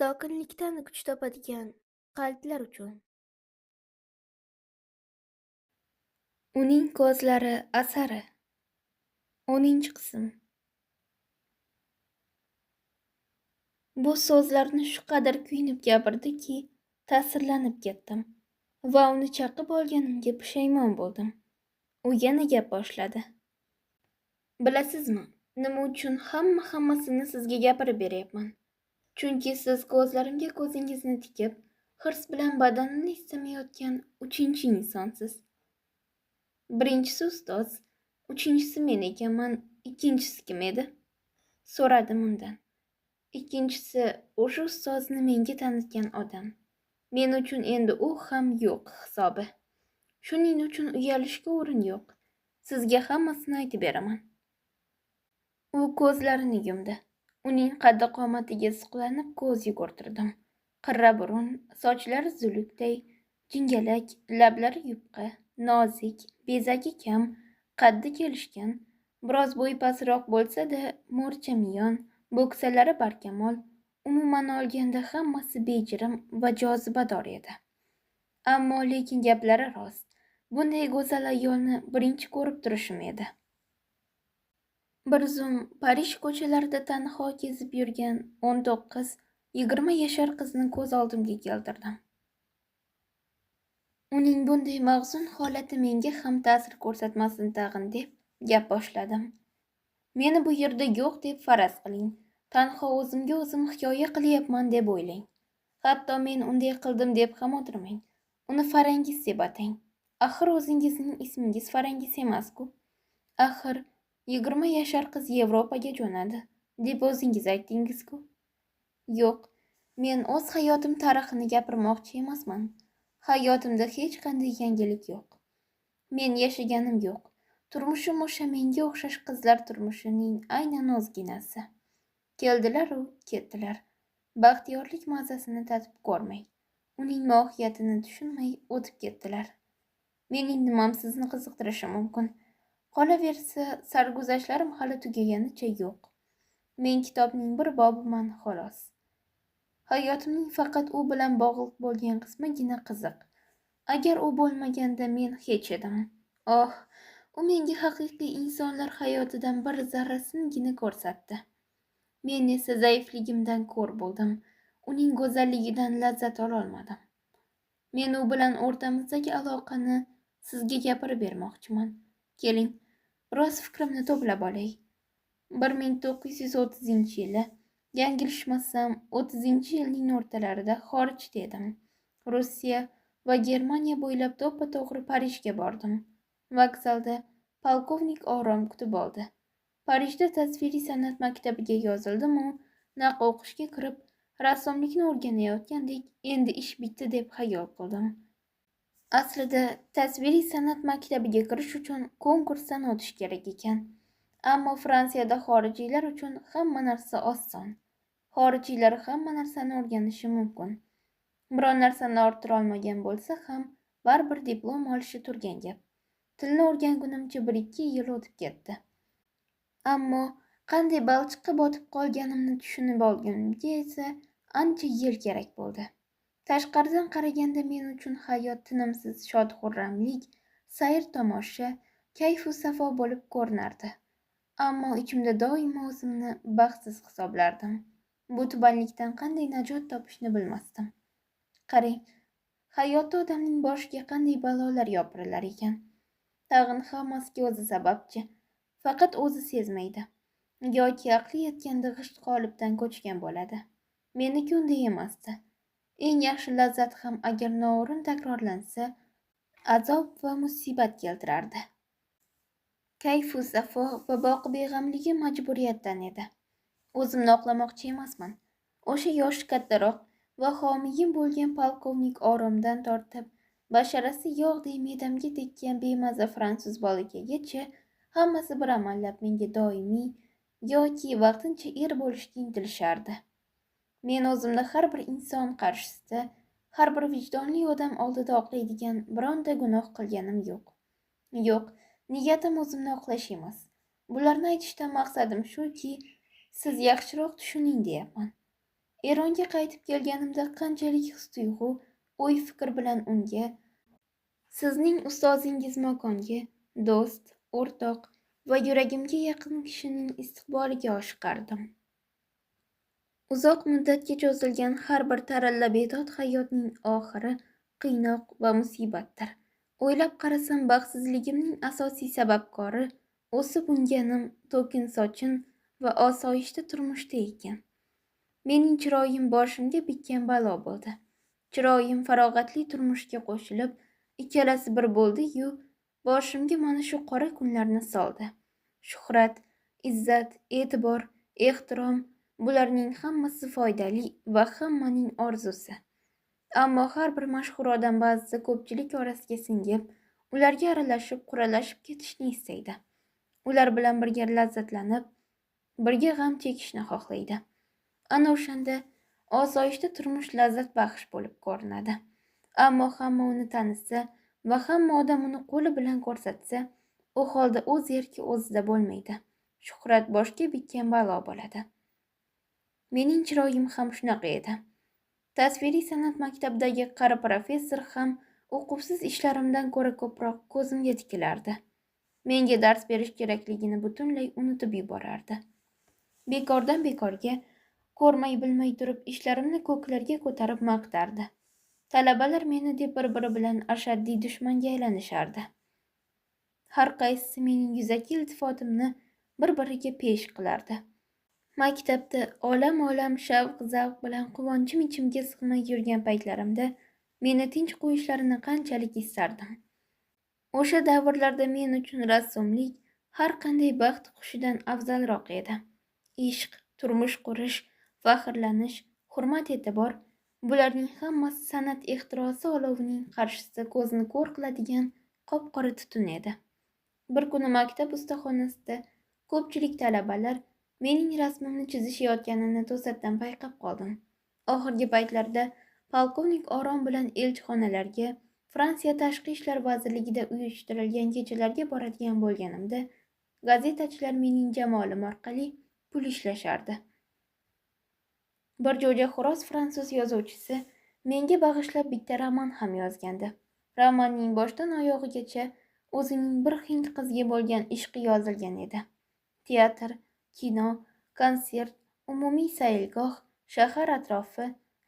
Sokinlikdan kuch topadigan qalblar uchun. Uning ko'zlari asari. 10-qism. Bu so'zlarni shu qadar kuyinib gapirdiki, ta'sirlanib ketdim va uni chaqib olganimga pushaymon bo'ldim. U yana gap boshladi. Bilasizmi, nima uchun hammasini sizga gapirib beryapman? Chunki siz ko'zlarimga ko'zingizni tikib, hirs bilan badanini istamayotgan 3-chi insonsiz. Birinchisi ustoz, 3-chisi men ekanman, 2-chisi kim edi? So'radim undan. Ikkinchisi o'sha ustozni menga tanitgan odam. Men uchun endi u ham yo'q hisobi. Shuning uchun uyalishga o'rin yo'q. Sizga hammasini aytib beraman. U ko'zlarini yumdi. Uning qaddi qomatiga suqlanib ko'z yugurtirdim. Qirra burun, sochlari zulukday, jingalak, lablari yupqa, nozik, bezagi kam, qaddi kelishgan, biroz bo'yi pastroq bo'lsa-da, mo'rcha miyon, bo'ksalari barkamol, umuman olganda hammasi bejirim va jozibador edi. Ammo lekin gaplari rost. Bunday go'zal ayolni birinchi ko'rib turishim edi. Bir zum Parij ko'chalarida tanho kezib yurgan 19-20 yashar qizni ko'z oldimga keltirdim. Uning bunday mag'zun holati menga ham ta'sir ko'rsatmasin tag'in deb gap boshladim. Meni bu yerda yo'q deb faraz qiling. Tanho o'zimga o'zim hikoya qilyapman deb o'ylang. Hatto men unday qildim deb ham o'tirmang. Uni Farangiz deb atang. Axir o'zingizning ismingiz Farangiz emas-ku. Axir 20 yashar qiz Yevropaga jo'nadi deb o'zingiz aytdingiz-ku. Yo'q, men o'z hayotim tarixini gapirmoqchi emasman. Hayotimda hech qanday yangilik yo'q. Men yashaganim yo'q. Turmushim o'sha menga o'xshash qizlar turmushining aynan ozginasi. Keldilar-u ketdilar. Baxtiyorlik mazasini tatib ko'rmay, uning mohiyatini tushunmay o'tib ketdilar. Mening nimam sizni qiziqtirishi mumkin? Qolaversa, sarguzashtlarim hali tugaganicha yo'q. Men kitobning bir bobiman xolos. Hayotimning faqat u bilan bog'liq bo'lgan qismigina qiziq. Agar u bo'lmaganda men hech edim. Oh, u menga haqiqiy insonlar hayotidan bir zarrasinigina ko'rsatdi. Men esa zaifligimdan ko'r bo'ldim. Uning go'zalligidan lazzat ololmadim. Men u bilan o'rtamizdagi aloqani sizga gapirib bermoqchiman. Keling, biroz fikrimni to'plab olay. 1930-yili, yanglishmasam 30-yilning o'rtalarida xorijda edim. Rossiya va Germaniya bo'ylab to'ppa-to'g'ri Parijga bordim. Vokzalda polkovnik Orom kutib oldi. Parijda tasviriy san'at maktabiga yozildim-u, naq o'qishga kirib, rassomlikni o'rganayotgandek endi ish bitdi deb xayol qildim. Aslida tasviriy san'at maktabiga kirish uchun konkursdan o'tish kerak ekan. Ammo Fransiyada xorijiylar uchun hamma narsa oson. Xorijiylar hamma narsani o'rganishi mumkin. Biron narsani orttira olmagan bo'lsa ham baribir diplom olishi turgan gap. Tilni o'rgangunimcha 1-2 yil o'tib ketdi. Ammo qanday balchiqqa botib qolganimni tushunib olgunimga esa ancha yil kerak bo'ldi. Tashqaridan qaraganda men uchun hayot tinimsiz shod-xurramlik, sayr tomosha, kayfu safo bo'lib ko'rinardi. Ammo ichimda doimo o'zimni baxtsiz hisoblardim. Bu tubanlikdan qanday najot topishni bilmasdim. Qarang, hayotda odamning boshiga qanday balolar yopirilar ekan. Tag'in hammasiga o'zi sababchi. Faqat o'zi sezmaydi. Yoki aqli yetganda g'isht qolipdan ko'chgan bo'ladi. Meniki unday emasdi. Eng yaxshi lazzat ham agar noo'rin takrorlansa, azob va musibat keltirardi. Kayfu safo va boqibeg'amligi majburiyatdan edi. O'zimni oqlamoqchi emasman. O'sha yoshi kattaroq va homiyim bo'lgan polkovnik Oromdan tortib, basharasi yog'day me'damga tekkan bemaza fransuz bolakaygacha hammasi bir amallab menga doimiy yoki vaqtincha er bo'lishga intilishardi. Men o'zimni har bir inson qarshisida, har bir vijdonli odam oldida oqlaydigan bironta gunoh qilganim yo'q. Yo'q, niyatim o'zimni oqlash emas. Bularni aytishdan maqsadim shuki, siz yaxshiroq tushuning deyapman. Eronga qaytib kelganimda qanchalik his-tuyg'u, o'y-fikr bilan unga, sizning ustozingiz makonga, do'st, o'rtoq va yuragimga yaqin kishining istiqboliga oshiqardim. Uzoq muddatga cho'zilgan har bir taralla bedod hayotning oxiri qiynoq va musibatdir. O'ylab qarasam, baxtsizligimning asosiy sababkori o'sib-unganim, to'kin sochin va osoyishta turmushda ekan. Mening chiroyim boshimga bitgan balo bo'ldi. Chiroyim farog'atli turmushga qo'shilib, ikkalasi bir bo'ldi-yu, boshimga mana shu qora kunlarni soldi. Shuhrat, izzat, e'tibor, ehtirom, bularning hammasi foydali va hammaning orzusi. Ammo har bir mashhur odam ba'zida ko'pchilik orasiga singib, ularga aralashib, quralashib ketishni istaydi. Ular bilan birga lazzatlanib, birga g'am chekishni xohlaydi. Ana o'shanda osoyishta turmush lazzat baxsh bo'lib ko'rinadi. Ammo hamma uni tanisa va hamma odam uni qo'li bilan ko'rsatsa, u holda o'z erki o'zida bo'lmaydi. Shuhrat boshga bitgan balo bo'ladi. Mening chiroyim ham shunaqa edi. Tasviriy san'at maktabidagi qari professor ham o'quvsiz ishlarimdan ko'ra ko'proq ko'zimga tikilardi. Menga dars berish kerakligini butunlay unutib yuborardi. Bekordan bekorga ko'rmay bilmay turib ishlarimni ko'klarga ko'tarib maqtardi. Talabalar meni deb bir-biri bilan ashaddiy dushmanga aylanishardi. Har qaysisi mening yuzaki iltifotimni bir-biriga pesh qilardi. Maktabda olam shavq-zavq bilan quvonchim ichimga sig'may yurgan paytlarimda meni tinch qo'yishlarini qanchalik istardim. O'sha davrlarda men uchun rassomlik har qanday baxt qushidan afzalroq edi. Ishq, turmush qurish, faxrlanish, hurmat-e'tibor, bularning hammasi san'at ehtirosi olovining qarshisida ko'zni ko'r qiladigan qop-qora tutun edi. Bir kuni maktab ustaxonasida ko'pchilik talabalar mening rasmimni chizishayotganini to'satdan payqab qoldim. Oxirgi paytlarda polkovnik Orom bilan elchixonalarga, Fransiya tashqi ishlar vazirligida uyushtirilgan kechalarga boradigan bo'lganimda, gazetachilar mening jamoalim orqali pul ishlashardi. Bir jo'ja xo'roz fransuz yozuvchisi menga bag'ishlab bitta roman ham yozgandi. Romanning boshdan oyog'igacha o'zining bir hind qizga bo'lgan ishqi yozilgan edi. Teatr, kino, konsert, umumiy saylgoh, shahar atrofi,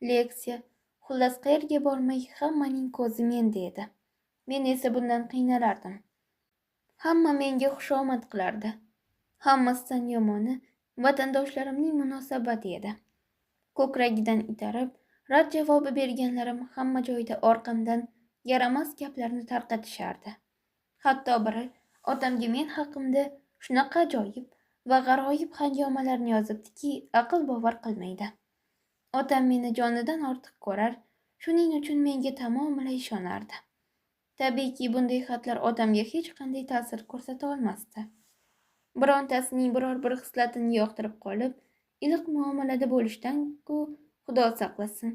leksiya, xullas qayerga bormay hammaning ko'zi menda edi. Men esa bundan qiynalardim. Hamma menga xushomad qilardi. Hammasidan yomoni vatandoshlarimning munosabati edi. Ko'kragidan itarib, rad javobi berganlarim hamma joyda orqamdan yaramas gaplarni tarqatishardi. Hatto biri otamga men haqimda shunaqa ajoyib va g'aroyib hangomalarni yozibdiki, aql bovar qilmaydi. Otam meni jonidan ortiq ko'rar, shuning uchun menga tamomila ishonardi. Tabiiyki, bunday xatlar otamga hech qanday ta'sir ko'rsata olmasdi. Birontasining biror bir xislatini yoqtirib qolib, iliq muomalada bo'lishdan-ku Xudo saqlasin,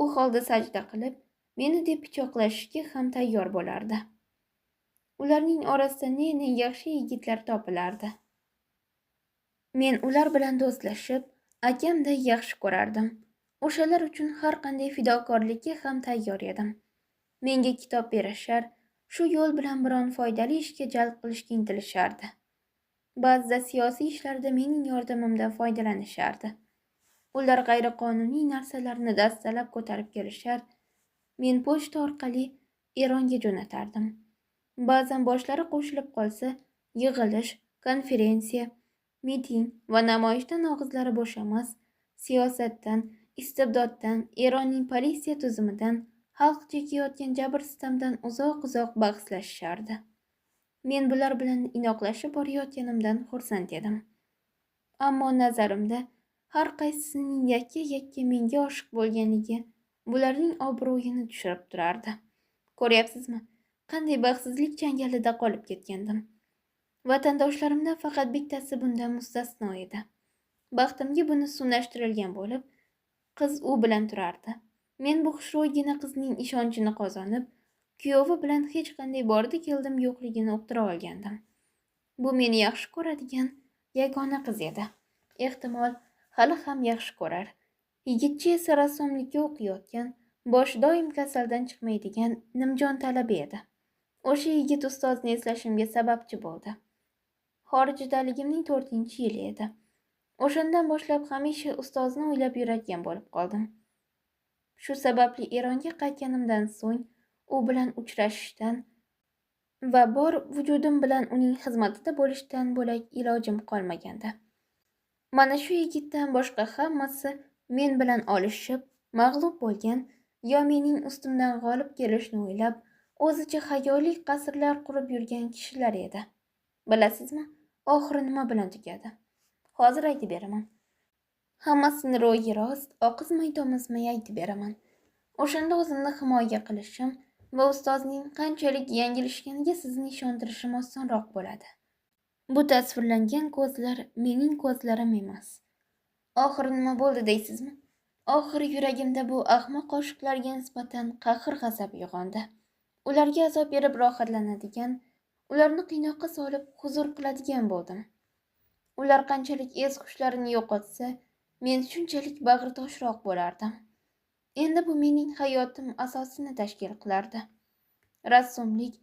u holda sajda qilib, meni deb pichoqlashishga ham tayyor bo'lardi. Ularning orasida ne yaxshi yigitlar topilardi. Men ular bilan do'stlashib, akamday yaxshi ko'rardim. O'shalar uchun har qanday fidokorlikka ham tayyor edim. Menga kitob berishar, shu yo'l bilan biron foydali ishga jalb qilishga intilishardi. Ba'zida siyosiy ishlarda mening yordamimdan foydalanishardi. Ular g'ayriqonuniy narsalarni dastalab ko'tarib kelishar, men pochta orqali Eronga jo'natardim. Ba'zan boshlari qo'shilib qolsa, yig'ilish, konferensiya, miting va namoyishdan og'izlari bo'shamas, siyosatdan, istibdoddan, Eronning politsiya tuzumidan, xalq chekayotgan jabr-sitamdan uzoq-uzoq bahslashishardi. Men bular bilan inoqlashib borayotganimdan xursand edim. Ammo nazarimda har qaysisining yakka-yakka menga oshiq bo'lganligi bularning obro'yini tushirib turardi. Ko'ryapsizmi, qanday baxtsizlik changalida qolib ketgandim. Vatandoshlarimdan faqat bittasi bundan mustasno edi. Baxtimga buni sunashtirilgan bo'lib, qiz u bilan turardi. Men bu xushro'ygina qizning ishonchini qozonib, kuyovi bilan hech qanday bordi-keldim yo'qligini uqtira olgandim. Bu meni yaxshi ko'radigan yagona qiz edi. Ehtimol, hali ham yaxshi ko'rar. Yigitcha esa rassomlikka o'qiyotgan, boshi doim kasaldan chiqmaydigan nimjon talaba edi. O'sha yigit ustozni eslashimga sababchi bo'ldi. Xorijdaligimning 4-yili edi. O'shandan boshlab hamisha ustozni o'ylab yuradigan bo'lib qoldim. Shu sababli Eronga qaytganimdan so'ng u bilan uchrashishdan va bor vujudim bilan uning xizmatida bo'lishdan bo'lak ilojim qolmagandi. Mana shu yigitdan boshqa hammasi men bilan olishib, mag'lub bo'lgan yo mening ustimdan g'olib kelishni o'ylab, o'zicha xayoliy qasrlar qurib yurgan kishilar edi. Bilasizmi, oxiri nima bilan tugadi? Hozir aytib beraman. Hammasini ro'yi rost, oqizmay tomizmay aytib beraman. O'shanda o'zimni himoya qilishim va ustozning qanchalik yanglishganiga sizni ishontirishim osonroq bo'ladi. Bu tasvirlangan ko'zlar mening ko'zlarim emas. Oxiri nima bo'ldi deysizmi? Oxiri yuragimda bu ahmoq oshiqlarga nisbatan qahr-g'azab uyg'ondi. Ularga azob berib rohatlanadigan, ularni qiynoqqa solib huzur qiladigan bo'ldim. Ular qanchalik es-hushlarini yo'qotsa, men shunchalik bag'ritoshroq bo'lardim. Endi bu mening hayotim asosini tashkil qilardi. Rassomlik,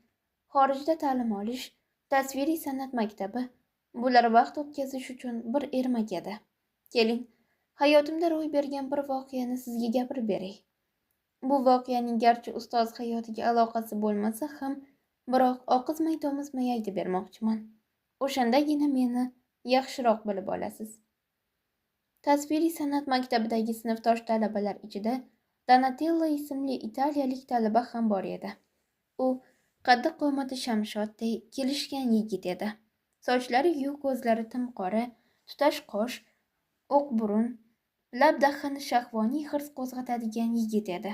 xorijda ta'lim olish, tasviriy san'at maktabi, bular vaqt o'tkazish uchun bir ermak edi. Keling, hayotimda ro'y bergan bir voqeani sizga gapirib beray. Bu voqeaning garchi ustoz hayotiga aloqasi bo'lmasa ham, biroq oqizmay tomizmay aytib bermoqchiman. O'shandagina meni yaxshiroq bilib olasiz. Tasviriy san'at maktabidagi sinfdosh talabalar ichida Donatello ismli italiyalik talaba ham bor edi. U qaddi qo'mati shamshodday kelishgan yigit edi. Sochlari yu ko'zlari timqora, tutash qosh, oq burun, lab dahani shahvoniy hirs qo'zg'atadigan yigit edi.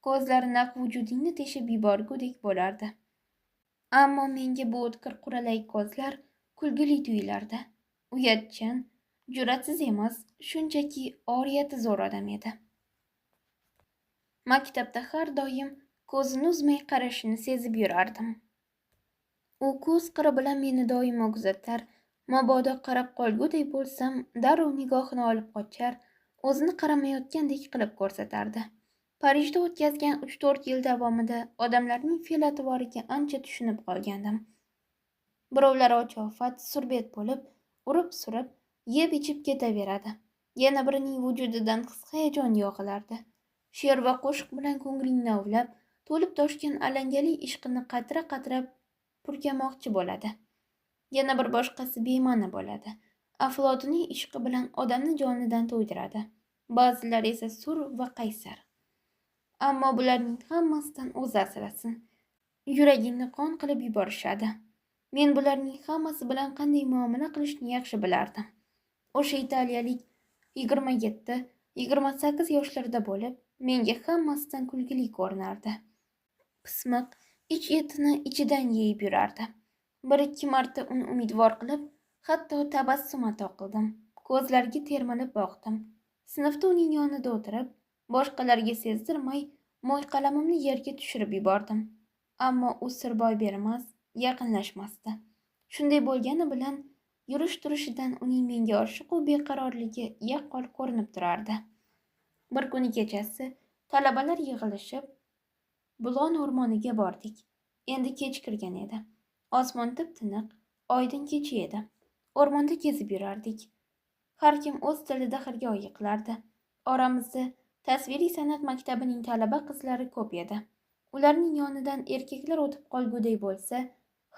Ko'zlari naq vujudingni teshib yuborgudek bo'lardi. Ammo menga bu o'tkir quralay ko'zlar kulgili tuyulardi. Uyatchan, jur'atsiz emas, shunchaki oriyati zo'r odam edi. Maktabda har doim ko'zini uzmay qarashini sezib yurardim. U ko'z qiri bilan meni doimo kuzatar, mabodo qarab qolguday bo'lsam, darrov nigohini olib qochar, o'zini qaramayotgandek qilib ko'rsatardi. Parijda o'tkazgan 3-4 yil davomida odamlarning fe'l-atvoriga ancha tushunib qolgandim. Birovlari ochofat, surbet bo'lib, urib-surib, yeb-ichib ketaveradi. Yana birining vujudidan his-hayajon yog'ilardi. She'r va qo'shiq bilan ko'nglingni ovlab, to'lib toshgan alangali ishqini qatra-qatrab purkamoqchi bo'ladi. Yana bir boshqasi bema'ni bo'ladi. Aflotuniy ishqi bilan odamni jonidan to'ydiradi. Ba'zilar esa sur va qaysar. Ammo bularning hammasidan o'zi asrasin. Yuragingni qon qilib yuborishadi. Men bularning hammasi bilan qanday muomala qilishni yaxshi bilardim. O'sha italiyalik 27-28 yoshlarda bo'lib, menga hammasidan kulgili ko'rinardi. Pismiq, ich-etini ichidan yeyib yurardi. 1-2 marta uni umidvor qilib, hatto tabassum ato qildim. Ko'zlariga termilib boqdim. Sinfda uning yonida o'tirib, boshqalarga sezdirmay, mo'yqalamimni yerga tushirib yubordim. Ammo u sirboy bermas, yaqinlashmasdi. Shunday bo'lgani bilan yurish-turishidan uning menga oshiq va beqarorligi yaqqol ko'rinib turardi. Bir kuni kechasi talabalar yig'ilishib Bulon o'rmoniga bordik. Endi kech kirgan edi. Osmon tip-tiniq, oydin kecha edi. O'rmonda kezib yurardik. Har kim o'z tilida xirgoyi qilardi. Oramizda tasviriy san'at maktabining talaba qizlari ko'p edi. Ularning yonidan erkaklar o'tib qolguday bo'lsa,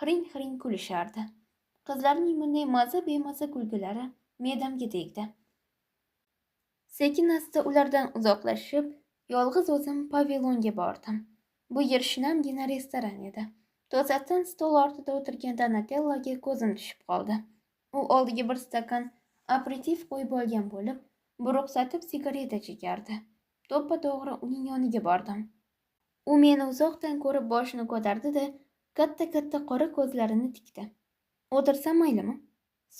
hiring-hiring kulishardi. Qizlarning bunday maza-bemaza kulgilari me'damga tegdi. Sekin-asta ulardan uzoqlashib, yolg'iz o'zim pavilonga bordim. Bu yer shinamgina restoran edi. To'satdan stol ortida o'tirgan Donatelloga ko'zim tushib qoldi. U oldiga bir stakan aperitiv qo'yib olgan bo'lib, buruqsatib sigareta chekardi. To'ppa-to'g'ri uning yoniga bordim. U meni uzoqdan ko'rib boshini ko'tardi-da, katta-katta qora ko'zlarini tikdi. "O'tirsam maylimi?"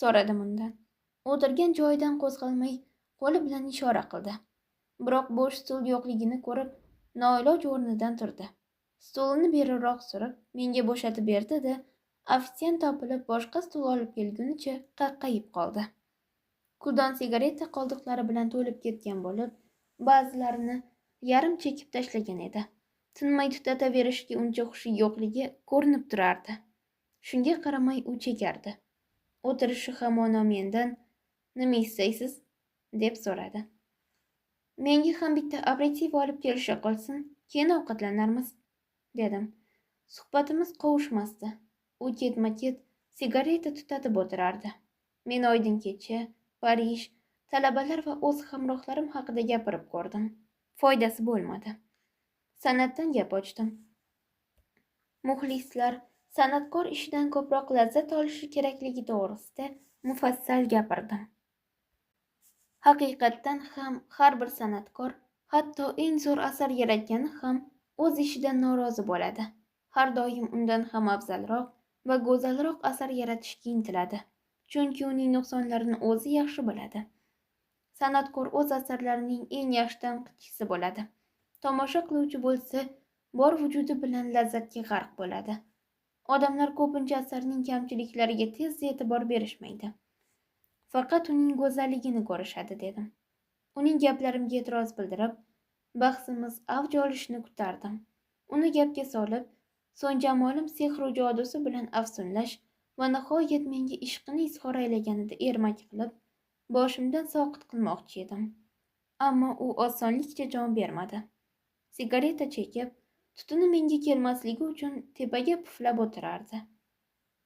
so'radim undan. O'tirgan joyidan qo'zg'almay, qo'li bilan ishora qildi. Biroq bo'sh stul yo'qligini ko'rib, noiloj o'rnidan turdi. Stulini beriroq surib, menga bo'shatib berdi-da, ofitsient topilib boshqa stul olib kelgunicha qaqqayib qoldi. Kuldan sigareta qoldiqlari bilan to'lib ketgan bo'lib, Ba'zilarini yarim chekib tashlagan edi. Tinmay tutataverishga uncha hushi yo'qligi ko'rinib turardi. Shunga qaramay u chekardi. O'tirishi hamon mendan "Nima istaysiz?" deb so'radi. "Menga ham bitta aperitiv olib kelisha qolsin, keyin ovqatlanarmiz", dedim. Suhbatimiz qovushmasdi. U ketma-ket sigareta tutatib o'tirardi. Men Oydin kecha, Parij, talabalar va o'z hamrohlarim haqida gapirib ko'rdim. Foydasi bo'lmadi. San'atdan gap ochdim. Muxlislar san'atkor ishidan ko'proq lazzat olishi kerakligi to'g'risida mufassal gapirdim. Haqiqatdan ham har bir san'atkor, hatto eng zo'r asar yaratgani ham o'z ishidan norozi bo'ladi. Har doim undan ham afzalroq va go'zalroq asar yaratishga intiladi. Chunki uning nuqsonlarini o'zi yaxshi biladi. San'atkor o'z asarlarining eng yaxshi tanqidchisi bo'ladi. Tomosha qiluvchi bo'lsa, bor vujudi bilan lazzatga g'arq bo'ladi. Odamlar ko'pincha asarning kamchiliklariga tezda e'tibor berishmaydi. Faqat uning go'zalligini ko'rishadi, dedim. Uning gaplarimga e'tiroz bildirib, bahsimiz avj olishini kutardim. Uni gapga solib, so'ng jamolim sehru jodusi bilan afsunlash va nihoyat menga ishqini izhor aylaganida ermak qilib, boshimdan soqit qilmoqchi edim. Ammo u osonlikcha jon bermadi. Sigareta chekib, tutuni menga kelmasligi uchun tepaga puflab o'tirardi.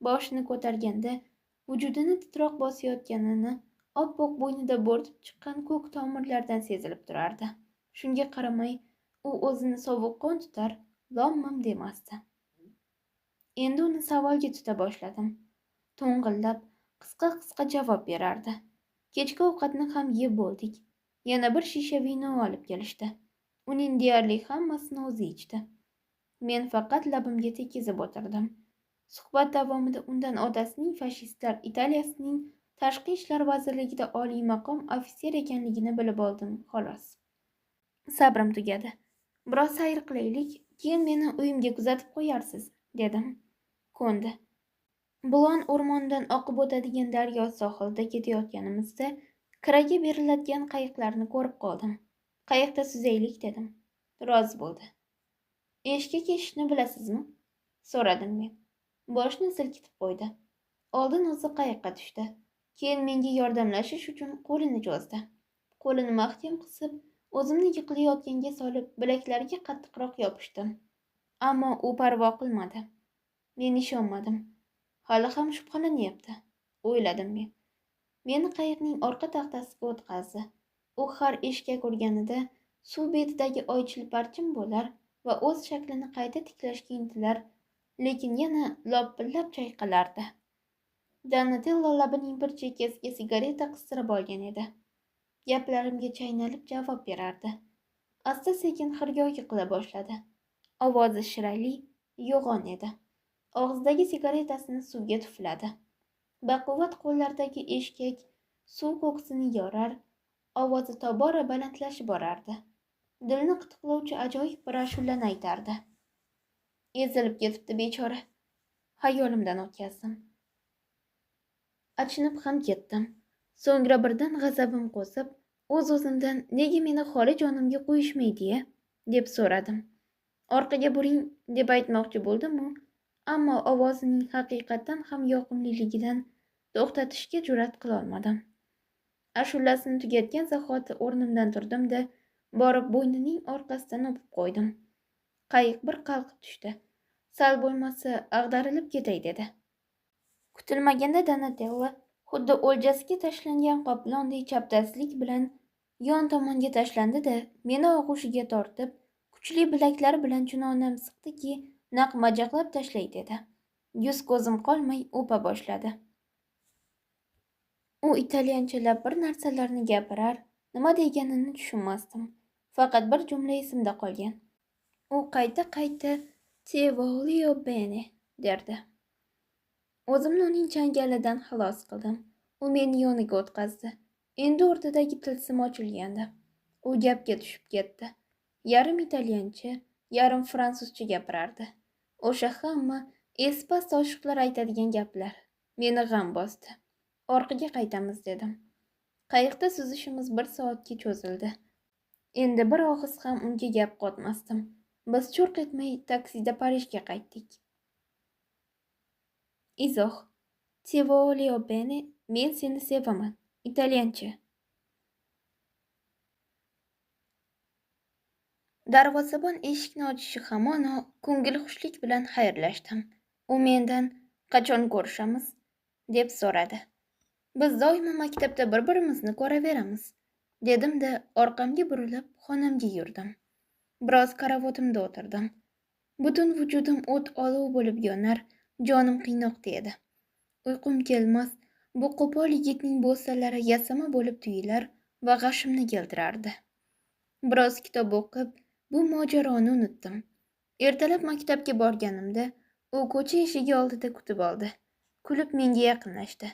Boshini ko'targanda vujudini titroq bosayotganini oppoq bo'ynida bo'rtib chiqqan ko'k tomirlardan sezilib turardi. Shunga qaramay, u o'zini sovuqqon tutar, lom-mim demasdi. Endi uni savolga tuta boshladim. To'ng'illab, qisqa-qisqa javob berardi. Kechki ovqatni ham yeb bo'ldik. Yana bir shisha vino olib kelishdi. Uning deyarli hammasini o'zi ichdi. Men faqat labimga tekizib o'tirdim. Suhbat davomida undan otasining fashistlar Italiyasining tashqi ishlar vazirligida oliy maqom ofitser ekanligini bilib oldim, xolos. Sabrim tugadi. Biroz sayr qilaylik, keyin meni uyimga kuzatib qo'yarsiz, dedim. Ko'ndi. Bulon o'rmonidan oqib o'tadigan daryo sohilida ketayotganimizda kiraga beriladigan qayiqlarni ko'rib qoldim. Qayiqda suzaylik, dedim. Rozi bo'ldi. Eshikka ketishni bilasizmi? So'radim men. Boshni silkitib qo'ydi. Oldin o'zi qayiqqa tushdi. Keyin menga yordamlashish uchun qo'lini cho'zdi. Qo'lini mahkam qisib, o'zimni yiqilayotganga solib, bilaklariga qattiqroq yopishdim. Ammo u parvo qilmadi. Men ishonmadim. Hali ham shubhalanyapti, o'yladim men. Meni qayiqning orqa taxtasiga o'tqazdi. U har eshkak urganida suv betidagi oychilparchin bo'lar va o'z shaklini qayta tiklashga intilar, lekin yana lopillab chayqalardi. Donatello labining bir chekkasiga sigareta qistirib olgan edi. Gaplarimga chaynalib javob berardi. Asta-sekin xirgoyi qila boshladi. Ovozi shirali, yo'g'on edi. Og'zidagi sigaretasini suvga tufladi. Baquvvat qo'llardagi eshkak suv ko'ksini yorar, ovozi tobora balandlashib borardi. Dilni qitiqlovchi ajoyib bir ashulani aytardi. Ezilib ketibdi bechora. Xayolimdan o'tkazdim. Achinib ham ketdim. So'ngra birdan g'azabim qo'zib, o'z-o'zimdan nega meni xoli jonimga qo'yishmaydi-ya, deb so'radim. Orqaga buring deb aytmoqchi bo'ldim-u, ammo ovozining haqiqatan ham yoqimliligidan to'xtatishga jur'at qila olmadim. Ashulasini tugatgan zahoti o'rnimdan turdim-da, borib bo'ynining orqasidan o'pib qo'ydim. Qayiq bir qalqib tushdi. Sal bo'lmasa ag'darilib ketay dedi. Kutilmaganda Donatello xuddi o'ljasiga tashlangan qoplondek chapdastlik bilan yon tomonga tashlandi-da, meni og'ushiga tortib, kuchli bilaklari bilan chunonam siqdiki, naq majaqlab tashlay dedi. Yuz ko'zim qolmay o'pa boshladi. U italyanchalab bir narsalarni gapirar, nima deganini tushunmasdim. Faqat bir jumla esimda qolgan. U qayta "Ti voglio bene" derdi. O'zimni uning changalidan xalos qildim. U meni yoniga o'tqazdi. Endi o'rtadagi tilsim ochilgandi. U gapga tushib ketdi. Yarim italyancha, yarim fransuzcha gapirardi. O'sha hamma espas oshiqlar aytadigan gaplar. Meni g'am bosdi. Orqaga qaytamiz, dedim. Qayiqda suzishimiz 1 soatga cho'zildi. Endi bir og'iz ham unga gap qotmasdim. Biz churq etmay taksida Parijga qaytdik. Izoh: Ti voglio bene, men seni sevaman. Italyancha. Darvozabon eshikni ochishi hamono ko'ngilxushlik bilan xayrlashdim. U mendan qachon ko'rishamiz deb so'radi. Biz doimo maktabda bir-birimizni ko'raveramiz, dedim-da orqamga burilib xonamga yurdim. Biroz karavotimda o'tirdim. Butun vujudim o't olov bo'lib yonar, jonim qiynoqda edi. Uyqum kelmas, bu qo'pol yigitning bo'stalari yasama bo'lib tuyular va g'ashimni keltirardi. Biroz kitob o'qib, bu mojaroni unutdim. Ertalab maktabga borganimda u ko'cha eshigi oldida kutib oldi. Kulib menga yaqinlashdi.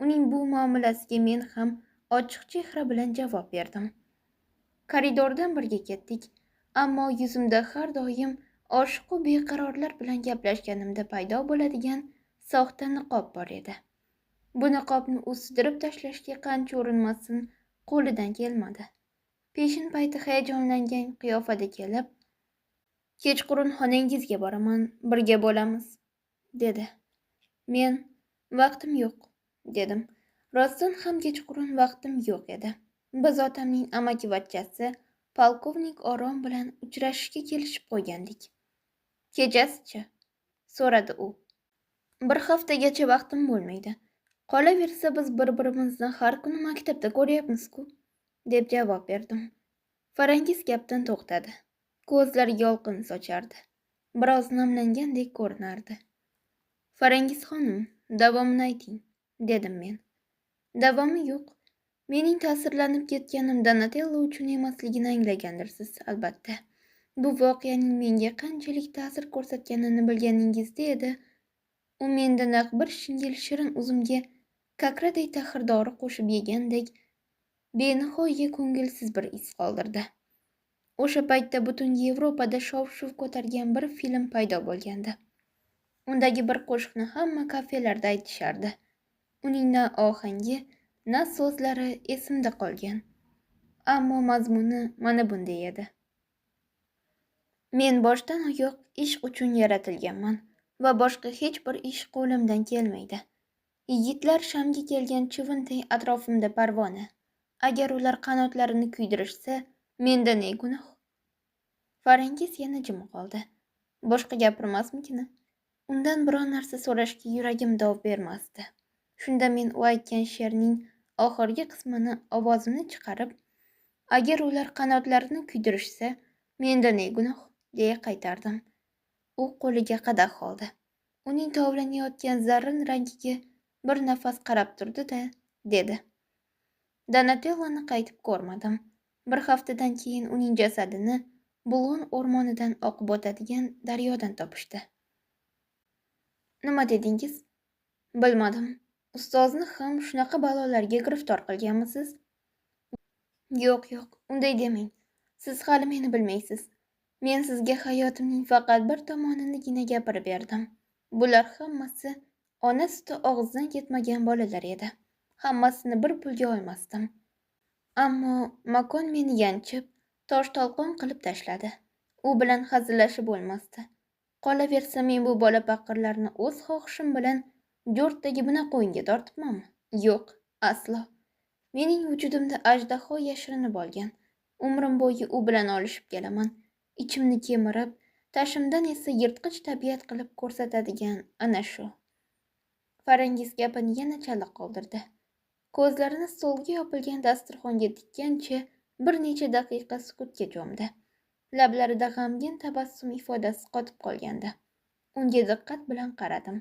Uning bu muomalasiga men ham ochiq chehra bilan javob berdim. Koridordan birga ketdik, ammo yuzimda har doim oshiqu beqarorlar bilan gaplashganimda paydo bo'ladigan soxta niqob bor edi. Bu niqobni u sudirib tashlashga qancha urinmasin, qo'lidan kelmadi. Peshin payti hayajonlangan qiyofada kelib, kechqurun xonangizga boraman, birga bo'lamiz, dedi. Men vaqtim yo'q, dedim. Rostdan ham kechqurun vaqtim yo'q edi. Biz otamning amakivachchasi polkovnik Orom bilan uchrashishga kelishib qo'ygandik. Kechasi-chi? So'radi u. Bir haftagacha vaqtim bo'lmaydi. Qolaversa biz bir-birimizni har kuni maktabda ko'ryapmiz-ku, deb javob berdim. Farangiz gapdan to'xtadi. Ko'zlari yolqin sochardi. Biroz namlangandek ko'rinardi. Farangiz xonim, davomini ayting, dedim men. Davomi yo'q. Mening ta'sirlanib ketganim Donatello uchun emasligini anglagandirsiz, albatta. Bu voqeaning menga qanchalik ta'sir ko'rsatganini bilganingizda edi, u menda naq bir shingil shirin uzumga kakraday taxirdori qo'shib yegandek benihoya ko'ngilsiz bir iz qoldirdi. O'sha paytda butun Yevropada shov-shuv ko'targan bir film paydo bo'lgandi. Undagi bir qo'shiqni hamma kafelarda aytishardi. Uning na ohangi, na so'zlari esimda qolgan. Ammo mazmuni mana bunday edi. Men boshdan oyoq ish uchun yaratilganman va boshqa hech bir ish qo'limdan kelmaydi. Yigitlar shamga kelgan chivinday atrofimda parvona. Agar ular qanotlarini kuydirishsa, menda ne gunoh? Farangiz yana jim qoldi. Boshqa gapirmasmikini? Undan biron narsa so'rashga yuragim dov bermasdi. Shunda men u aytgan she'rning oxirgi qismini ovozimni chiqarib, agar ular qanotlarini kuydirishsa, menda ne gunoh, deya qaytardim. U qo'liga qadah oldi. Uning tovlanayotgan zarrin rangiga bir nafas qarab turdi-da, dedi. Donatelloni qaytib ko'rmadim. Bir haftadan keyin uning jasadini Bulon o'rmonidan oqib o'tadigan daryodan topishdi. Nima dedingiz? Bilmadim. Ustozni ham shunaqa balolarga giriftor qilganmisiz? Yo'q, unday demang. Siz hali meni bilmaysiz. Men sizga hayotimning faqat bir tomoninigina gapirib berdim. Bular hammasi ona suti og'zidan ketmagan bolalar edi. Hammasini bir pulga olmasdim. Ammo makon meni yanchib, tosh-talqon qilib tashladi. U bilan hazillashib bo'lmasdi. Qolaversa men bu bola paqirlarni o'z xohishim bilan jo'rtdagi bunaqa o'yinga tortibmanmi? Yo'q, aslo. Mening vujudimda ajdaho yashirinib olgan. Umrim bo'yi u bilan olishib kelaman. Ichimni kemirib, tashimdan esa yirtqich tabiat qilib ko'rsatadigan ana shu. Farangiz gapini yana chala qoldirdi. Ko'zlarini stolga yopilgan dasturxonga tikkancha bir necha daqiqa sukutga cho'mdi. Lablarida g'amgin tabassum ifodasi qotib qolgandi. Unga diqqat bilan qaradim.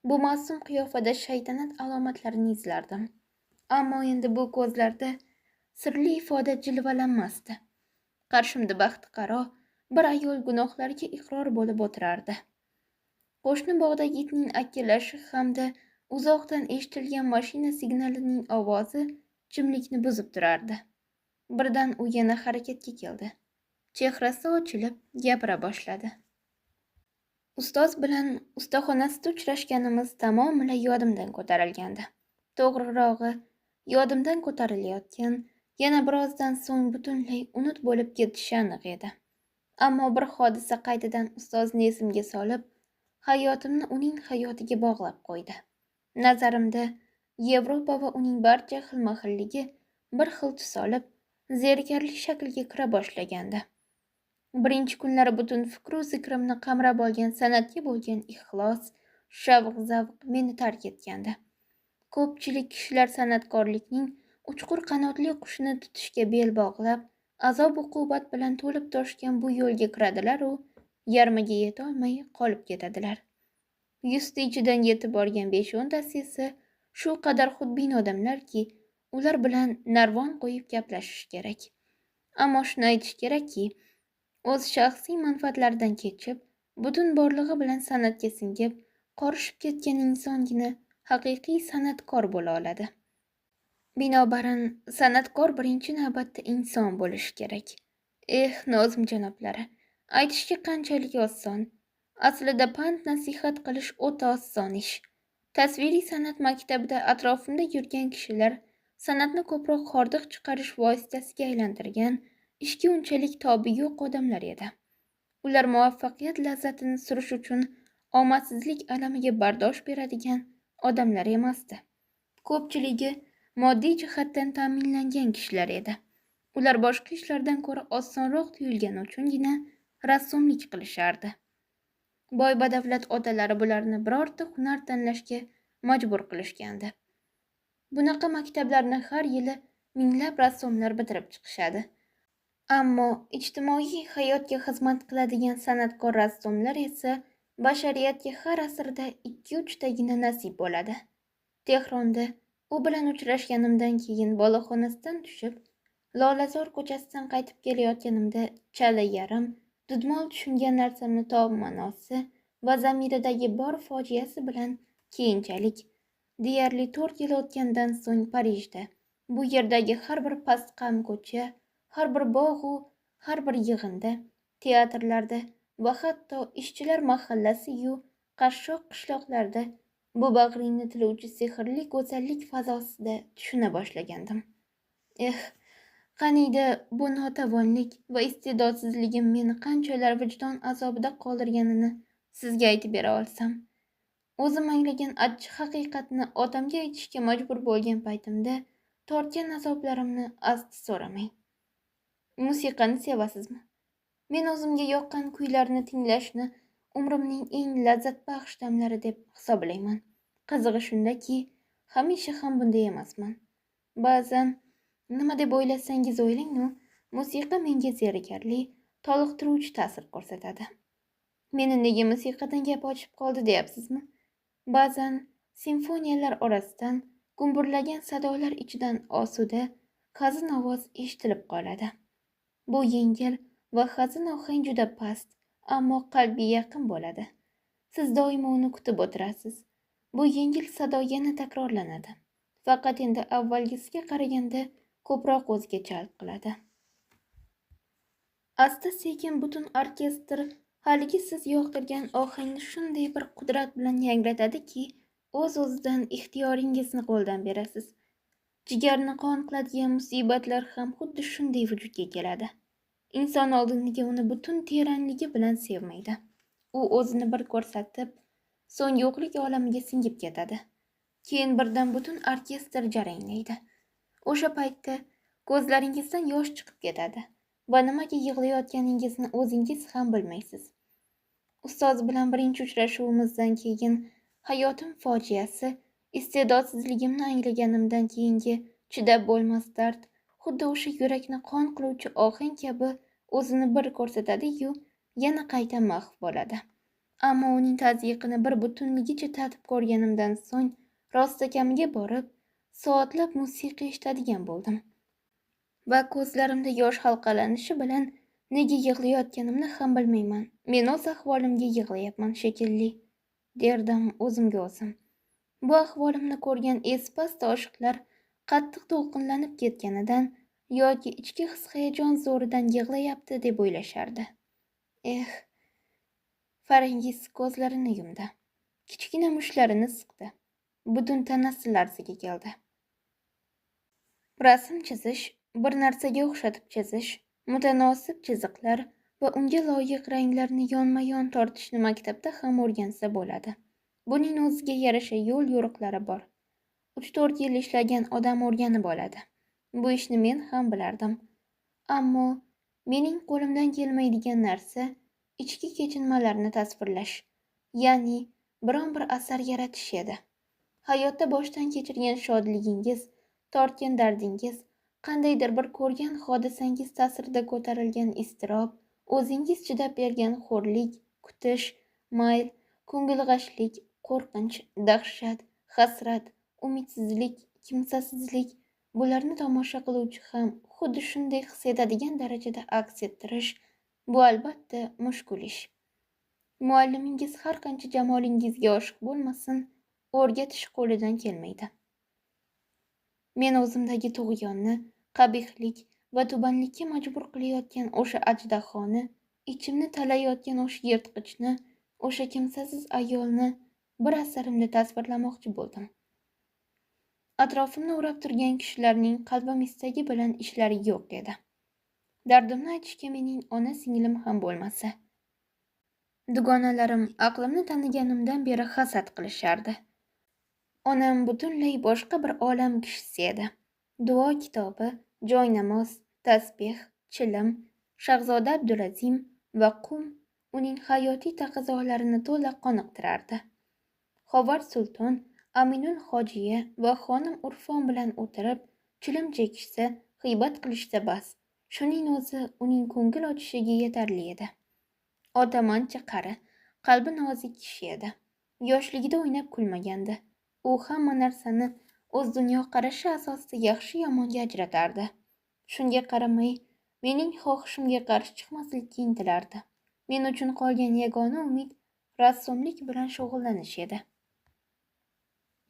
Bu ma'sum qiyofada shaytanat alomatlarini izlardim. Ammo endi bu ko'zlarda sirli ifoda jilvalanmasdi. Qarshimda baxtiqaro bir ayol gunohlariga iqror bo'lib o'tirardi. Qo'shni bog'dagi itning akillashi hamda uzoqdan eshitilgan mashina signalining ovozi jimlikni buzib turardi. Birdan u yana harakatga keldi. Chehrasi ochilib, gapira boshladi. Ustoz bilan ustaxonasida uchrashganimiz tamomila yodimdan ko'tarilgandi. To'g'rirog'i, yodimdan ko'tarilayotgan Yana birozdan so'ng butunlay unut bo'lib ketishi aniq edi. Ammo bir hodisa qaytadan ustozni esimga solib, hayotimni uning hayotiga bog'lab qo'ydi. Nazarimda, Yevropa va uning barcha xilma-xilligi bir xil tus olib, zerikarli shaklga kira boshlagandi. Birinchi kunlari butun fikru zikrimni qamrab olgan san'atga bo'lgan ixlos, shavq-zavq meni tark etgandi. Ko'pchilik kishilar san'atkorlikning uchqur qanotli qushini tutishga bel bog'lab, azob-uqubat bilan to'lib toshgan bu yo'lga kiradilar-u, yarmiga yetolmay qolib ketadilar. 100 ta ichidan yetib borgan 5-10tasi esa shu qadar xudbin odamlarki, ular bilan narvon qo'yib gaplashish kerak. Ammo shuni aytish kerakki, o'z shaxsiy manfaatlaridan kechib, butun borlig'i bilan san'atga singib, qorishib ketgan insongina haqiqiy san'atkor bo'la oladi. Binobarin, san'atkor birinchi navbatda inson bo'lishi kerak. Nozim janoblari, aytishga qanchalik oson. Aslida pand-nasihat qilish o'ta oson ish. Tasviriy san'at maktabida atrofimda yurgan kishilar san'atni ko'proq hordiq chiqarish vositasiga aylantirgan, ishga unchalik tobi yo'q odamlar edi. Ular muvaffaqiyat lazzatini surish uchun omadsizlik alamiga bardosh beradigan odamlar emasdi. Ko'pchiligi moddiy jihatdan ta'minlangan kishilar edi. Ular boshqa ishlardan ko'ra osonroq tuyulgani uchungina rassomlik qilishardi. Boy badavlat otalari bularni birorta hunar tanlashga majbur qilishgandi. Bunaqa maktablarni har yili minglab rassomlar bitirib chiqishadi. Ammo ijtimoiy hayotga xizmat qiladigan san'atkor rassomlar esa bashariyatga har asrda 2-3 tagina nasib bo'ladi. Tehronda u bilan uchrashganimdan keyin boloxonasidan tushib, Lolazor ko'chasidan qaytib kelayotganimda chala yarim, dudmol tushungan narsamni tob ma'nosi va zamiridagi bor fojiasi bilan keyinchalik, deyarli 4 yil o'tgandan so'ng Parijda, bu yerdagi har bir pastqam ko'cha, har bir bog'u, har bir yig'inda, teatrlarda va hatto ishchilar mahallasi-yu qashshoq qishloqlarda bu bag'ringni tiluvchi sehrli go'zallik fazosida tushuna boshlagandim. Qaniydi bu notavonlik va iste'dodsizligim meni qanchalar vijdon azobida qoldirganini sizga aytib bera olsam. O'zim anglagan achchiq haqiqatni otamga aytishga majbur bo'lgan paytimda tortgan azoblarimni asti so'ramang. Musiqani sevasizmi? Men o'zimga yoqqan kuylarni tinglashni umrimning eng lazzatbaxsh damlari deb hisoblayman. Qizig'i shundaki, hamisha ham bunday emasman. Ba'zan nima deb o'ylasangiz o'ylang-u, musiqa menga zerikarli, toliqtiruvchi ta'sir ko'rsatadi. Meni nega musiqadan gap ochib qoldi deyapsizmi? Ba'zan simfoniyalar orasidan, gumburlagan sadolar ichidan osuda, hazin ovoz eshitilib qoladi. Bu yengil va hazin ohang juda past, ammo qalbga yaqin bo'ladi. Siz doimo uni kutib o'tirasiz. Bu yengil sado yana takrorlanadi. Faqat endi avvalgisiga qaraganda ko'proq o'ziga jalb qiladi. Asta-sekin butun orkestr haligi siz yoqtirgan ohangni shunday bir qudrat bilan yangratadiki, o'z-o'zidan ixtiyoringizni qo'ldan berasiz. Jigarni qon qiladigan musibatlar ham xuddi shunday vujudga keladi. Inson oldiniga uni butun teranligi bilan sevmaydi. U o'zini bir ko'rsatib, so'ng yo'qlik olamiga singib ketadi. Keyin birdan butun orkestr jaranglaydi. O'sha paytda ko'zlaringizdan yosh chiqib ketadi va nimaga yig'layotganingizni o'zingiz ham bilmaysiz. Ustoz bilan birinchi uchrashuvimizdan keyin hayotim fojiasi, iste'dodsizligimni anglaganimdan keyingi chidab bo'lmas dard, xuddi o'sha yurakni qon qiluvchi ohang kabi o'zini bir ko'rsatadi-yu, yana qayta mahv bo'ladi. Ammo uning tazyiqini bir butunligicha tatib ko'rganimdan so'ng rostakamiga borib, soatlab musiqa eshitadigan bo'ldim. Va ko'zlarimda yosh halqalanishi bilan nega yig'layotganimni ham bilmayman. Men o'z ahvolimga yig'layapman shekilli, derdim o'zimga o'zim. Bu ahvolimni ko'rgan espast oshiqlar qattiq to'lqinlanib ketganidan yoki ichki his-hayajon zo'ridan yig'layapti deb o'ylashardi. Farangiz ko'zlarini yumdi. Kichkina mushlarini siqdi. Butun tanasi larzaga keldi. Rasm chizish bir narsaga o'xshatib chizish, mutanosib chiziqlar va unga loyiq ranglarni yonma-yon tortishni maktabda ham o'rgansa bo'ladi. Buning o'ziga yarasha yo'l-yo'riqlari bor. 3-4 yil ishlagan odam o'rganib oladi. Bu ishni men ham bilardim. Ammo mening qo'limdan kelmaydigan narsa ichki kechinmalarni tasvirlash, ya'ni biron bir asar yaratish edi. Hayotda boshdan kechirgan shodligingiz, tortgan dardingiz, qandaydir bir ko'rgan hodisangiz ta'sirida ko'tarilgan iztirob, o'zingiz chidab bergan xo'rlik, kutish, mayl, ko'ngilg'ashlik, qo'rqinch, dahshat, hasrat, umidsizlik, kimsasizlik, bularni tomosha qiluvchi ham xuddi shunday his etadigan darajada aks ettirish, bu albatta mushkul ish. Muallimingiz har qancha jamolingizga oshiq bo'lmasin, o'rgatish qo'lidan kelmaydi. Men o'zimdagi tug'yonni, qabihlik va tubanlikka majbur qilayotgan o'sha ajdahoni, ichimni talayotgan o'sha yirtqichni, o'sha kimsasiz ayolni bir asarimda tasvirlamoqchi bo'ldim. Atrofimni o'rab turgan kishilarning qalbim istagi bilan ishlari yo'q edi. Dardimni aytishga mening ona-singlim ham bo'lmasa. Dugonalarim aqlimni taniganimdan beri hasad qilishardi. Onam butunlay boshqa bir olam kishisi edi. Duo kitobi, joynamoz, tasbeh, chilim, Shahzoda Abdulazim va qum uning hayotiy taqozolarini to'la qoniqtirardi. Xovar Sulton, Aminul Hojiya va xonim Urfon bilan o'tirib, chilim chekishsa, g'iybat qilishsa bas. Shuning o'zi uning ko'ngil ochishiga yetarli edi. Otam ancha qari, qalbi nozik kishi edi. Yoshligida o'ynab kulmagandi. U hamma narsani o'z dunyoqarashi asosida yaxshi-yomonga ajratardi. Shunga qaramay, mening xohishimga qarshi chiqmaslikka intilardi. Men uchun qolgan yagona umid rassomlik bilan shug'ullanish edi.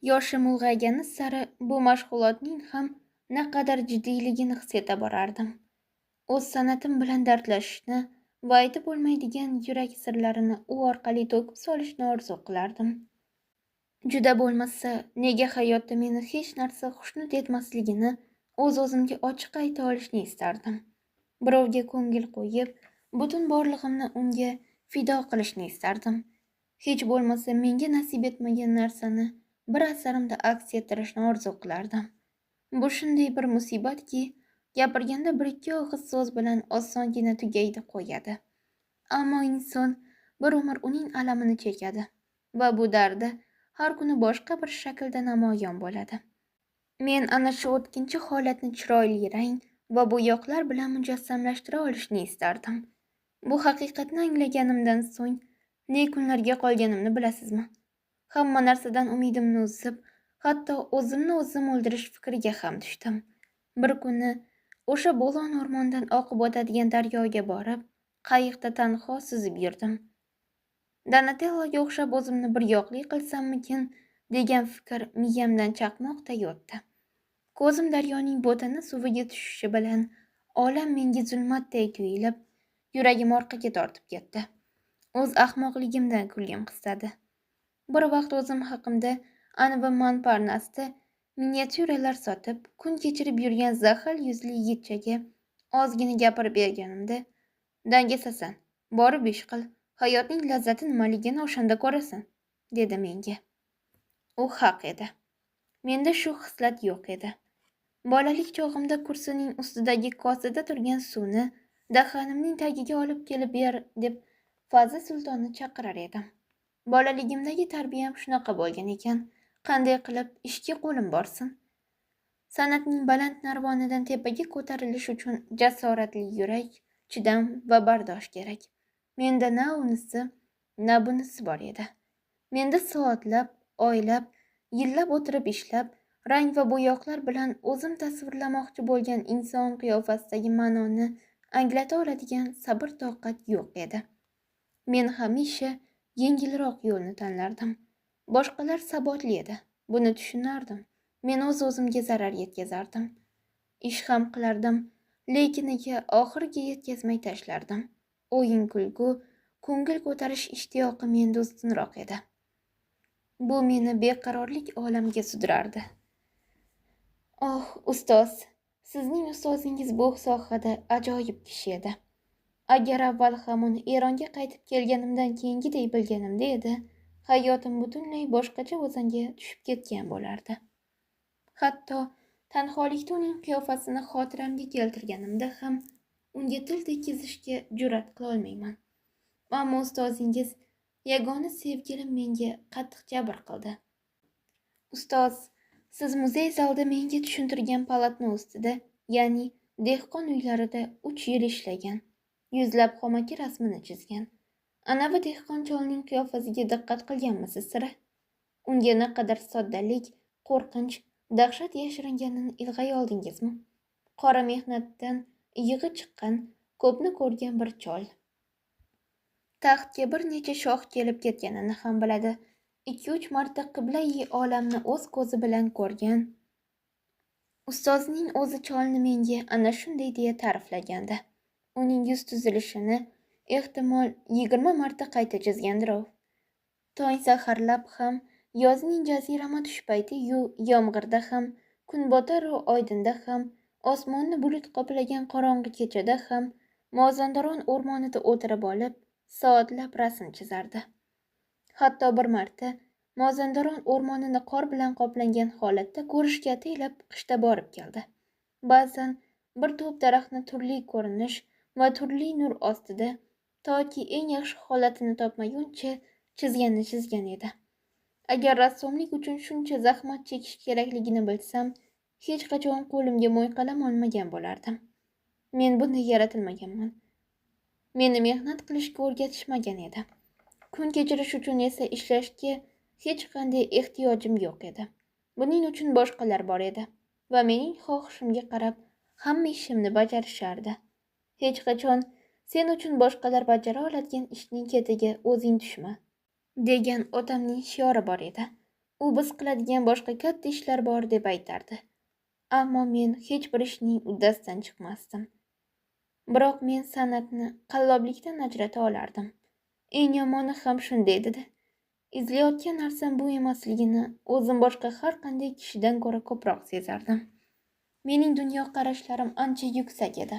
Yoshim ulg'aygani sari bu mashg'ulotning ham naqadar jiddiyligini his eta borardim. O'z sanatim bilan dardlashishni va aytib bo'lmaydigan yurak sirlarini u orqali to'kib solishni orzu qilardim. Juda bo'lmasa, nega hayotda meni hech narsa xushnud etmasligini o'z-o'zimga ochiq ayta olishni istardim. Birovga ko'ngil qo'yib, butun borlig'imni unga fido qilishni istardim. Hech bo'lmasa menga nasib etmagan narsani bir asarimda aks ettirishni orzu qilardim. Bu shunday bir musibatki, gapirganda bir-ikki og'iz so'z bilan osongina tugaydi qo'yadi. Ammo inson bir umr uning alamini chekadi va bu dardi har kuni boshqa bir shaklda namoyon bo'ladi. Men ana shu o'tkinchi holatni chiroyli rang va bo'yoqlar bilan mujassamlashtira olishni istardim. Bu haqiqatni anglaganimdan so'ng ne kunlarga qolganimni bilasizmi? Hamma narsadan umidimni uzib, hatto o'zimni o'zim o'ldirish fikriga ham tushdim. Bir kuni o'sha bo'g'on o'rmondan oqib o'tadigan daryoga borib, qayiqda tanho suzib yurdim. Donatelloga o'xshab o'zimni bir yoqli qilsammikin degan fikr miyamdan chaqmoqday o'tdi. Ko'zim daryoning bo'tini suviga tushishi bilan olam menga zulmatday tuyulib, yuragim orqaga tortib ketdi. O'z ahmoqligimdan kulgim qistadi. Bir vaqt o'zim haqimda Anvi Monparnasda miniatyuralar sotib, kun kechirib yurgan zahil yuzli yigitchaga ozgina gapirib berganimda, "Dangasasan, borib ish qil, hayotning lazzati nimaligini o'shanda ko'rasan", dedi menga. U haq edi. Menda shu xislat yo'q edi. Bolalik chog'imda kursining ustidagi kosada turgan suvni dahanimning tagiga olib kelib ber deb Fazi sultonni chaqirar edim. Bolaligimdagi tarbiyam shunaqa bo'lgan ekan. Qanday qilib ishga qo'lim borsin? San'atning baland narvonidan tepaga ko'tarilish uchun jasoratli yurak, chidam va bardosh kerak. Menda na unisi, na bunisi bor edi. Menda soatlab, oylab, yillab o'tirib ishlab, rang va bo'yoqlar bilan o'zim tasvirlamoqchi bo'lgan inson qiyofasidagi ma'noni anglata oladigan sabr-toqat yo'q edi. Men hamisha yengilroq yo'lni tanlardim. Boshqalar sabotli edi. Buni tushunardim. Men o'z-o'zimga zarar yetkazardim. Ish ham qilardim, lekin oxiriga yetkazmay tashlardim. O'yin-kulgu, ko'ngil ko'tarish ishtiyoqi menda ustunroq edi. Bu meni beqarorlik olamiga sudrardi. "Oh, ustoz, Sizning ustozingiz bu sohada ajoyib kishi edi. Agar avval ham uni Eronga qaytib kelganimdan keyingiday bilganimda edi, hayotim butunlay boshqacha o'zanga tushib ketgan bo'lardi. Hatto tanholikda uning qiyofasini xotiramga keltirganimda ham unga til tekkizishga jur'at qilolmayman. Ammo ustozingiz, yagona sevgilim menga qattiq jabr qildi. Ustoz, siz muzey zalida menga tushuntirgan polotno ustida, ya'ni dehqon uylarida 3 yil ishlagan. Yuzlab xomaki rasmini chizgan. Anavi dehqon cholning qiyofasiga diqqat qilganmisiz sira? Unga naqadar soddalik, qo'rqinch, dahshat yashiringanini ilg'ay oldingizmi? Qora mehnatdan yig'i chiqqan, ko'pni ko'rgan bir chol. Taxtga bir necha shoh kelib ketganini ham biladi. 2-3 marta qibla-i olamni o'z ko'zi bilan ko'rgan. Ustozning o'zi cholni menga ana shunday deya ta'riflagandi. Uning yuz tuzilishini ehtimol 20 marta qayta chizgandir-ov. Tong saharlab ham, yozning jazirama tush payti-yu yomg'irda ham, kunbotar-u oydinda ham, osmonni bulut qoplagan qorong'i kechada ham, Mozandaron o'rmonida o'tirib olib, soatlab rasm chizardi. Hatto bir marta Mozandaron o'rmonini qor bilan qoplangan holatda ko'rishga ataylab qishda borib keldi. Ba'zan bir to'p daraxtni turli ko'rinish va turli nur ostida toki eng yaxshi holatini topmaguncha chizgan edi. Agar rassomlik uchun shuncha zahmat chekish kerakligini bilsam, hech qachon qo'limga mo'yqalam olmagan bo'lardim. Men bunday yaratilmaganman. Meni mehnat qilishga o'rgatishmagan edi. Kun kechirish uchun esa ishlashga hech qanday ehtiyojim yo'q edi. Buning uchun boshqalar bor edi va mening xohishimga qarab hamma ishimni bajarishardi. Hech qachon sen uchun boshqalar bajara oladigan ishning ketiga o'zing tushma, degan otamning shiori bor edi. U biz qiladigan boshqa katta ishlar bor deb aytardi. Ammo men hech bir ishning uddasidan chiqmasdim. Biroq men san'atni qalloblikdan ajrata olardim. Eng yomoni ham shunday edi. Izlayotgan narsam bu emasligini o'zim boshqa har qanday kishidan ko'ra ko'proq sezardim. Mening dunyoqarashlarim ancha yuksak edi.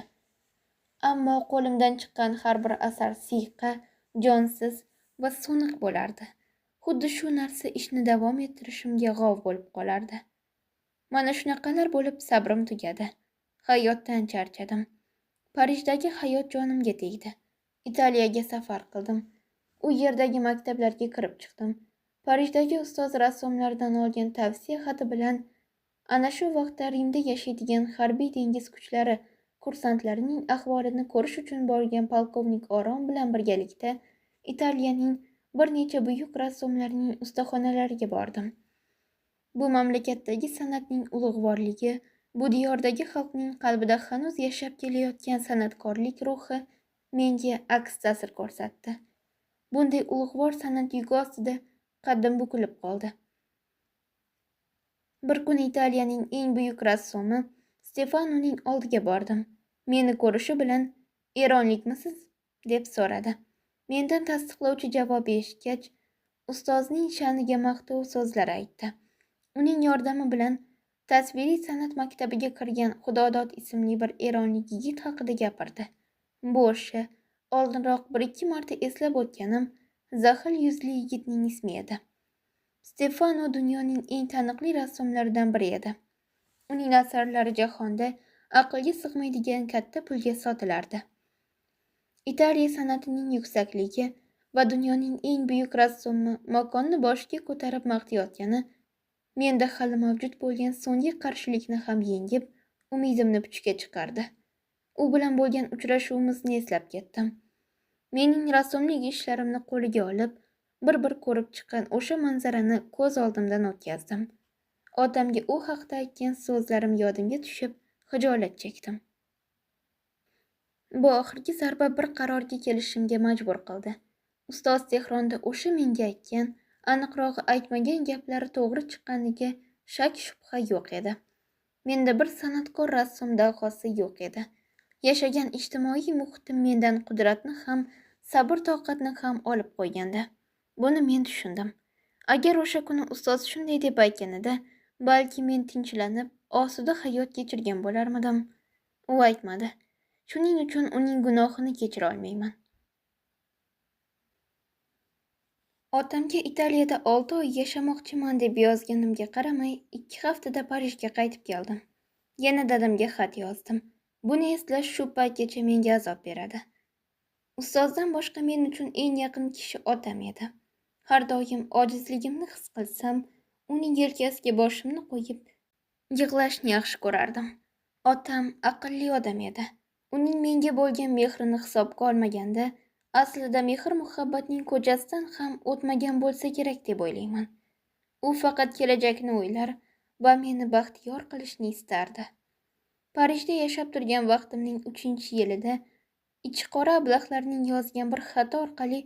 Ammo qo'limdan chiqqan har bir asar siyqa, jonsiz va so'niq bo'lardi. Xuddi shu narsa ishni davom ettirishimga g'ov bo'lib qolardi. Mana shunaqalar bo'lib sabrim tugadi. Hayotdan charchadim. Parijdagi hayot jonimga tegdi. Italiyaga safar qildim. U yerdagi maktablarga kirib chiqdim. Parijdagi ustoz rassomlardan olgan tavsiya xati bilan ana shu vaqtda Rimda yashaydigan harbiy dengiz kuchlari kursantlarining ahvolini ko'rish uchun borgan polkovnik Oron bilan birgalikda Italiyaning bir necha buyuk rassomlarining ustaxonalariga bordim. Bu mamlakatdagi san'atning ulug'vorligi, bu diyordagi xalqning qalbida hanuz yashab kelayotgan san'atkorlik ruhi menga aks ta'sir ko'rsatdi. Bunday ulug'vor san'at yuki ostida qaddim bukilib qoldi. Bir kuni Italiyaning eng buyuk rassomi Stefanoning oldiga bordim. Meni ko'rishi bilan "Eronlikmisiz?" deb so'radi. Mendan tasdiqlovchi javob eshitgach, ustozning sha'niga maqtov so'zlar aytdi. Uning yordami bilan tasviriy san'at maktabiga kirgan Xudodod ismli bir eronlik yigit haqida gapirdi. Bu o'sha oldinroq 1-2 marta eslab o'tganim zaxil yuzli yigitning ismi edi. Stefano dunyoning eng taniqli rassomlaridan biri edi. Uning asarlari jahonda aqlga sig'maydigan katta pulga sotilardi. Italiya san'atining yuksakligi va dunyoning eng buyuk rassomi makonni boshiga ko'tarib maqtayotgani menda hali mavjud bo'lgan so'nggi qarshilikni ham yengib, umidimni puchga chiqardi. U bilan bo'lgan uchrashuvimizni eslab ketdim. Mening rassomlik ishlarimni qo'liga olib, bir-bir ko'rib chiqqan o'sha manzarani ko'z oldimdan o'tkazdim. Otamga u haqda aytgan so'zlarim yodimga tushib, xijolat chekdim. Bu oxirgi zarba bir qarorga kelishimga majbur qildi. Ustoz Tehronda o'sha menga aytgan, aniqrog'i aytmagan gaplari to'g'ri chiqqaniga shak shubha yo'q edi. Menda bir san'atkor rassom dahosi yo'q edi. Yashagan ijtimoiy muhitim mendan qudratni ham, sabr-toqatni ham olib qo'ygandi. Buni men tushundim. Agar o'sha kuni ustoz shunday deb aytganida, balki men tinchlanib, osuda hayot kechirgan bo'larmidim. U aytmadi. Shuning uchun uning gunohini kechira olmayman. Otamga Italiyada 6 oy yashamoqchiman deb yozganimga qaramay, 2 haftada Parijga qaytib keldim. Yana dadamga xat yozdim. Buni eslash shu paytgacha menga azob beradi. Ustozdan boshqa men uchun eng yaqin kishi otam edi. Har doim ojizligimni his qilsam, uning yelkasiga boshimni qo'yib, yig'lashni yaxshi ko'rardim. Otam aqlli odam edi. Uning menga bo'lgan mehrini hisobga olmaganda, aslida mehr-muhabbatning ko'chasidan ham o'tmagan bo'lsa kerak deb o'ylayman. U faqat kelajakni o'ylar va meni baxtiyor qilishni istardi. Parijda yashab turgan vaqtimning 3-yilida ichi qora ablahlarning yozgan bir xati orqali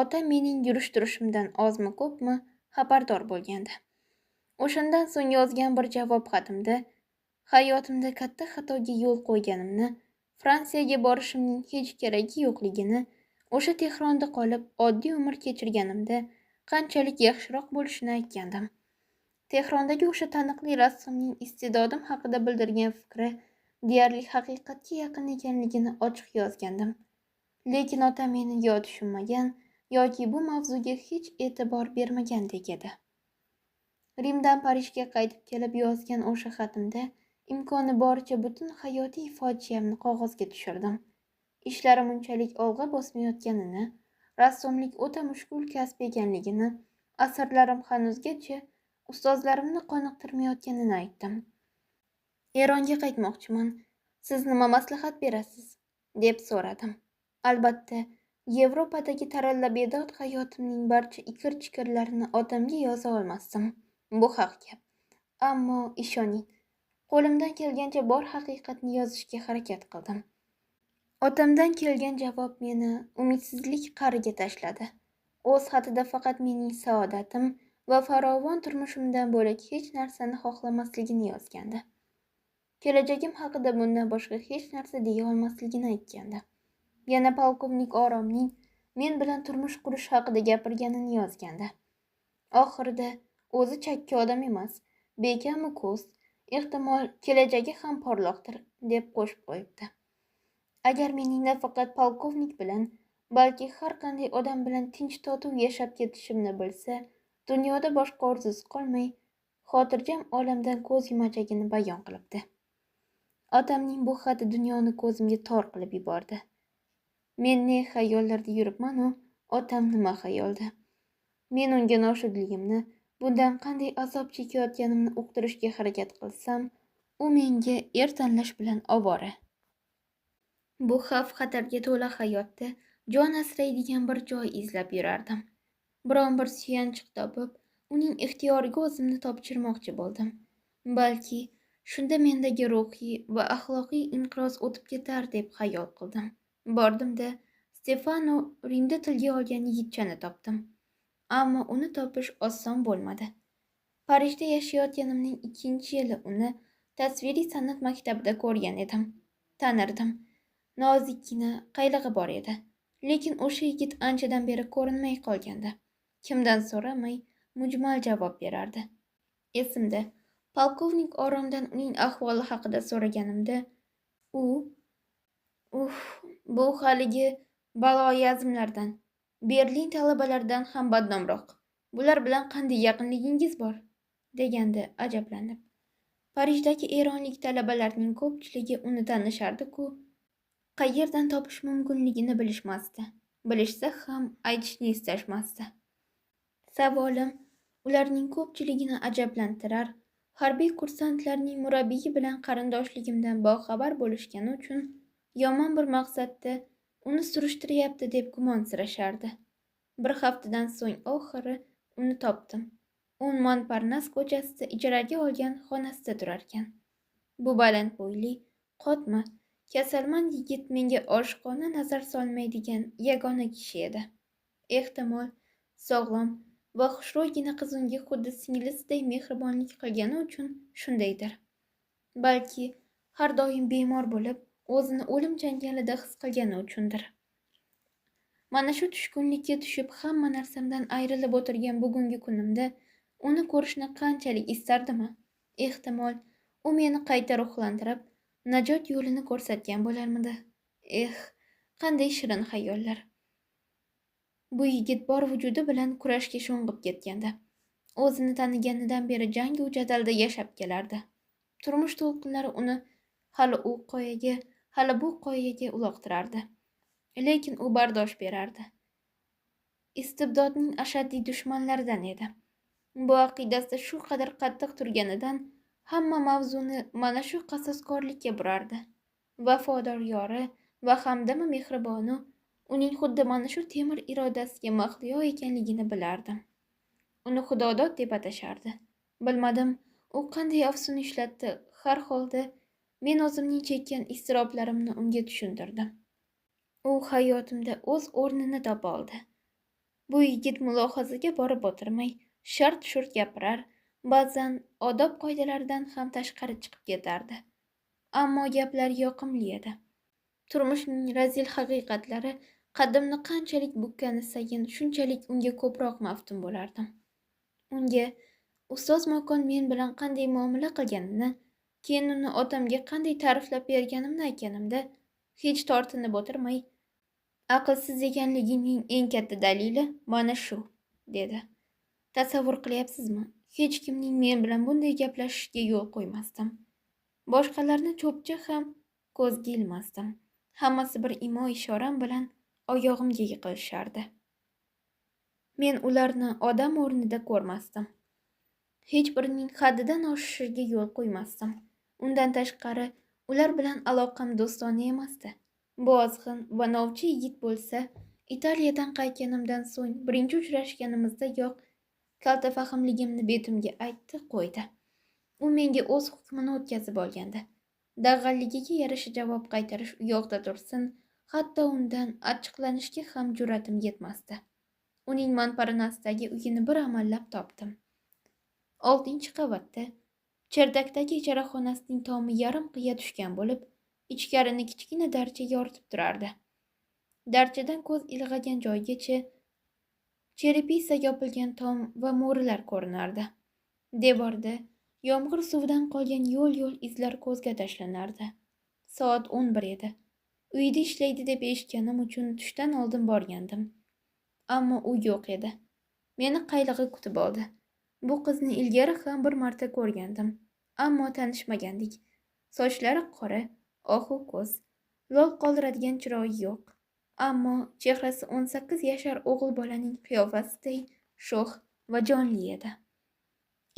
otam mening yurish-turishimdan ozmi ko'pmi xabardor bo'lgandi. O'shandan so'ng yozgan bir javob xatimda hayotimda katta xatoga yo'l qo'yganimni, Fransiyaga borishimning hech keragi yo'qligini, o'sha Tehronda qolib oddiy umr kechirganimda qanchalik yaxshiroq bo'lishini aytgandim. Tehrondagi o'sha taniqli rassomning iste'dodim haqida bildirgan fikri deyarli haqiqatga yaqin ekanligini ochiq yozgandim. Lekin otam meni yo tushunmagan yoki bu mavzuga hech e'tibor bermagandek edi. Rimdan Parijga qaytib kelib yozgan o'sha xatimda imkoni boricha butun hayotiy fojiamni qog'ozga tushirdim. Ishlarim unchalik olg'a bosmayotganini, rassomlik o'ta mushkul kasb ekanligini, asarlarim hanuzgacha ustozlarimni qoniqtirmayotganini aytdim. Eronga qaytmoqchiman. Siz nima maslahat berasiz? Deb so'radim. Albatta, Yevropadagi tarallabedod hayotimning barcha ikir-chikirlarini otamga yoza olmasdim. Bu haq gap. Ammo ishoning, qo'limdan kelgancha bor haqiqatni yozishga harakat qildim. Otamdan kelgan javob meni umidsizlik qa'riga tashladi. O'z xatida faqat mening saodatim va farovon turmushimdan bo'lak hech narsani xohlamasligini yozgandi. Kelajagim haqida bundan boshqa hech narsa deya olmasligini aytgandi. Yana polkovnik Oromning men bilan turmush qurish haqida gapirganini yozgandi. Oxirida o'zi chakki odam emas, bekamu ko'z, ehtimol kelajagi ham porloqdir deb qo'shib qo'yibdi. Agar mening nafaqat polkovnik bilan, balki har qanday odam bilan tinch totuv yashab ketishimni bilsa, dunyoda boshqa orzusi qolmay, xotirjam olamdan ko'z yumajagini bayon qilibdi. Otamning bu xati dunyoni ko'zimga tor qilib yubordi. Men ne xayollarda yuribman-u, otam nima xayolda. Men unga noshudligimni, bundan qanday azob chekayotganimni uqtirishga harakat qilsam, u menga er tanlash bilan ovora. Bu xavf-xatarga to'la hayotda jon asraydigan bir joy izlab yurardim. Biron bir suyanchiq topib, uning ixtiyoriga o'zimni topshirmoqchi bo'ldim. Balki shunda mendagi ruhiy va axloqiy inqiroz o'tib ketar deb xayol qildim. Bordim-da, Stefano Rimda tilga olgan yigitchani topdim. Ammo uni topish oson bo'lmadi. Parijda yashayotganimning 2-yili uni tasviriy san'at maktabida ko'rgan edim. Tanirdim. Nozikkina, qaylig'i bor edi. Lekin o'sha yigit anchadan beri ko'rinmay qolgandi. Kimdan so'ramay, mujmal javob berardi. Esimda, polkovnik Oromdan uning ahvoli haqida so'raganimda, bu haligi baloyi azmlardan, Berlin talabalaridan ham badnomroq. Bular bilan qanday yaqinligingiz bor? Degandi ajablanib. Parijdagi eronlik talabalarning ko'pchiligi uni tanishardi-ku, qayerdan topish mumkinligini bilishmasdi. Bilishsa ham aytishni istashmasdi. Savolim ularning ko'pchiligini ajablantirar, harbiy kursantlarning murabbiyi bilan qarindoshligimdan boxabar bo'lishgani uchun yomon bir maqsadda uni surishtiryapti deb gumonsirashardi. Bir haftadan so'ng oxiri uni topdim. U Montparnasse ko'chasida ijaraga olgan xonasida turarkan. Bu baland bo'yli, qotma, kasalmand yigit menga oshqona nazar solmaydigan yagona kishi edi. Ehtimol, sog'lom va xushro'ygina qiz unga xuddi singlisiday mehribonlik qilgani uchun shundaydir. Balki har doim bemor bo'lib, o'zini o'lim janjalida his qilgani uchundir. Mana shu tushkunlikka tushib hamma narsamdan ayrilib o'tirgan bugungi kunimda uni ko'rishni qanchalik istardimi? Ehtimol, U meni qayta ruhlantirib, najot yo'lini ko'rsatgan bo'larmidi? Qanday shirin xayollar. Bu yigit bor vujudi bilan kurashga sho'ng'ib ketgandi. O'zini taniganidan beri jangu jadalda yashab kelardi. Turmush to'lqinlari uni hali bu qoyaga uloqtirardi. Lekin u bardosh berardi. Istibdodning ashaddiy dushmanlaridan edi. Bu aqidasida shu qadar qattiq turganidan hamma mavzuni mana shu qasoskorlikka burardi. Vafodor yori va hamdami mehriboni uning xuddi mana shu temir irodasiga mahliyo ekanligini bilardim. Uni Xudodod deb atashardi. Bilmadim, u qanday afsun ishlatdi. Har holda men o'zimning chekkan iztiroblarimni unga tushuntirdim. U hayotimda o'z o'rnini topa oldi. Bu yigit mulohazaga borib o'tirmay, shart-shurt gapirar, ba'zan odob qoidalaridan ham tashqari chiqib ketardi. Ammo gaplari yoqimli edi. Turmushning razil haqiqatlari qaddimni qanchalik bukkani sayin shunchalik unga ko'proq maftun bo'lardim. Unga ustoz Makon men bilan qanday muomala qilganini, keyin uni otamga qanday ta'riflab berganimni aytganimda, hech tortinib o'tirmay, aqlsiz ekanligingning eng katta dalili mana shu, dedi. Tasavvur qilyapsizmi? Hech kimning men bilan bunday gaplashishiga yo'l qo'ymasdim. Boshqalarni cho'pcha ham ko'zga ilmasdim. Hammasi bir imo-ishoram bilan oyog'imga yiqilishardi. Men ularni odam o'rnida ko'rmasdim. Hech birining haddidan oshishiga yo'l qo'ymasdim. Undan tashqari, ular bilan aloqam do'stona emasdi. Bu ozg'in va novcha yigit bo'lsa, Italiyadan qaytganimdan so'ng birinchi uchrashganimizdayoq kaltafahmligimni betimga aytdi qo'ydi. U menga o'z hukmini o'tkazib olgandi. Dag'alligiga yarasha javob qaytarish u yoqda tursin, hatto undan achchiqlanishga ham jur'atim yetmasdi. Uning Monparnasdagi uyini bir amallab topdim. 6-qavatda, cherdakdagi ijaraxonasining tomi yarim qiya tushgan bo'lib, ichkarini kichkina darcha yoritib turardi. Darchadan ko'z ilg'agan joygacha cherepisa yopilgan tom va mo'rilar ko'rinardi. Devorda yomg'ir suvidan qolgan yo'l izlar ko'zga tashlanardi. Soat 11 edi. Uyda ishlaydi deb eshitganim uchun tushdan oldin borgandim. Ammo u yo'q edi. Meni qaylig'i kutib oldi. Bu qizni ilgari ham bir marta ko'rgandim, ammo tanishmagandik. Sochlari qora, ohu ko'z, lol qoldiradigan chiroyi yo'q. Ammo chehrasi 18 yashar o'g'il bolaning qiyofasiday sho'x va jonli edi.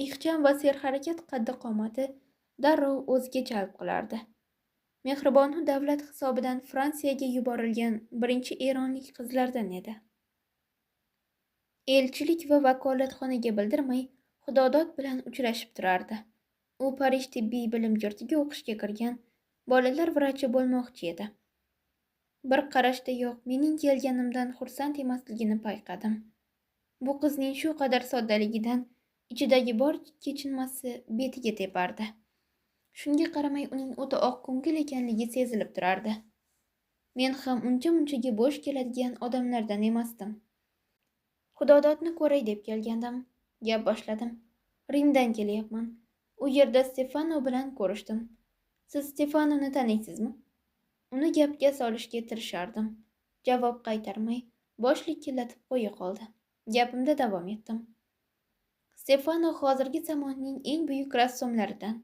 Ixcham va serharakat qaddi-qomati darrov o'ziga jalb qilardi. Mehribonu davlat hisobidan Fransiyaga yuborilgan birinchi eronlik qizlardan edi. Elchilik va vakolatxonaga bildirmay Xudodod bilan uchrashib turardi. U Parij tibbiy bilim yurtiga o'qishga kirgan, bolalar vrachi bo'lmoqchi edi. Bir qarashdayoq mening kelganimdan xursand emasligini payqadim. Bu qizning shu qadar soddaligidan ichidagi bor kechinmasi betiga tepardi. Shunga qaramay uning o'ta oqko'ngil ekanligi sezilib turardi. Men ham uncha-munchaga bo'sh keladigan odamlardan emasdim. Xudododni ko'ray deb kelgandim. Gap boshladim. Rimdan kelyapman. U yerda Stefano bilan ko'rishdim. Siz Stefanoni taniysizmi? Uni gapga solishga tirishardim. Javob qaytarmay, bosh likillatib qo'ya qoldi. Gapimda davom etdim. Stefano hozirgi zamonning eng buyuk rassomlaridan.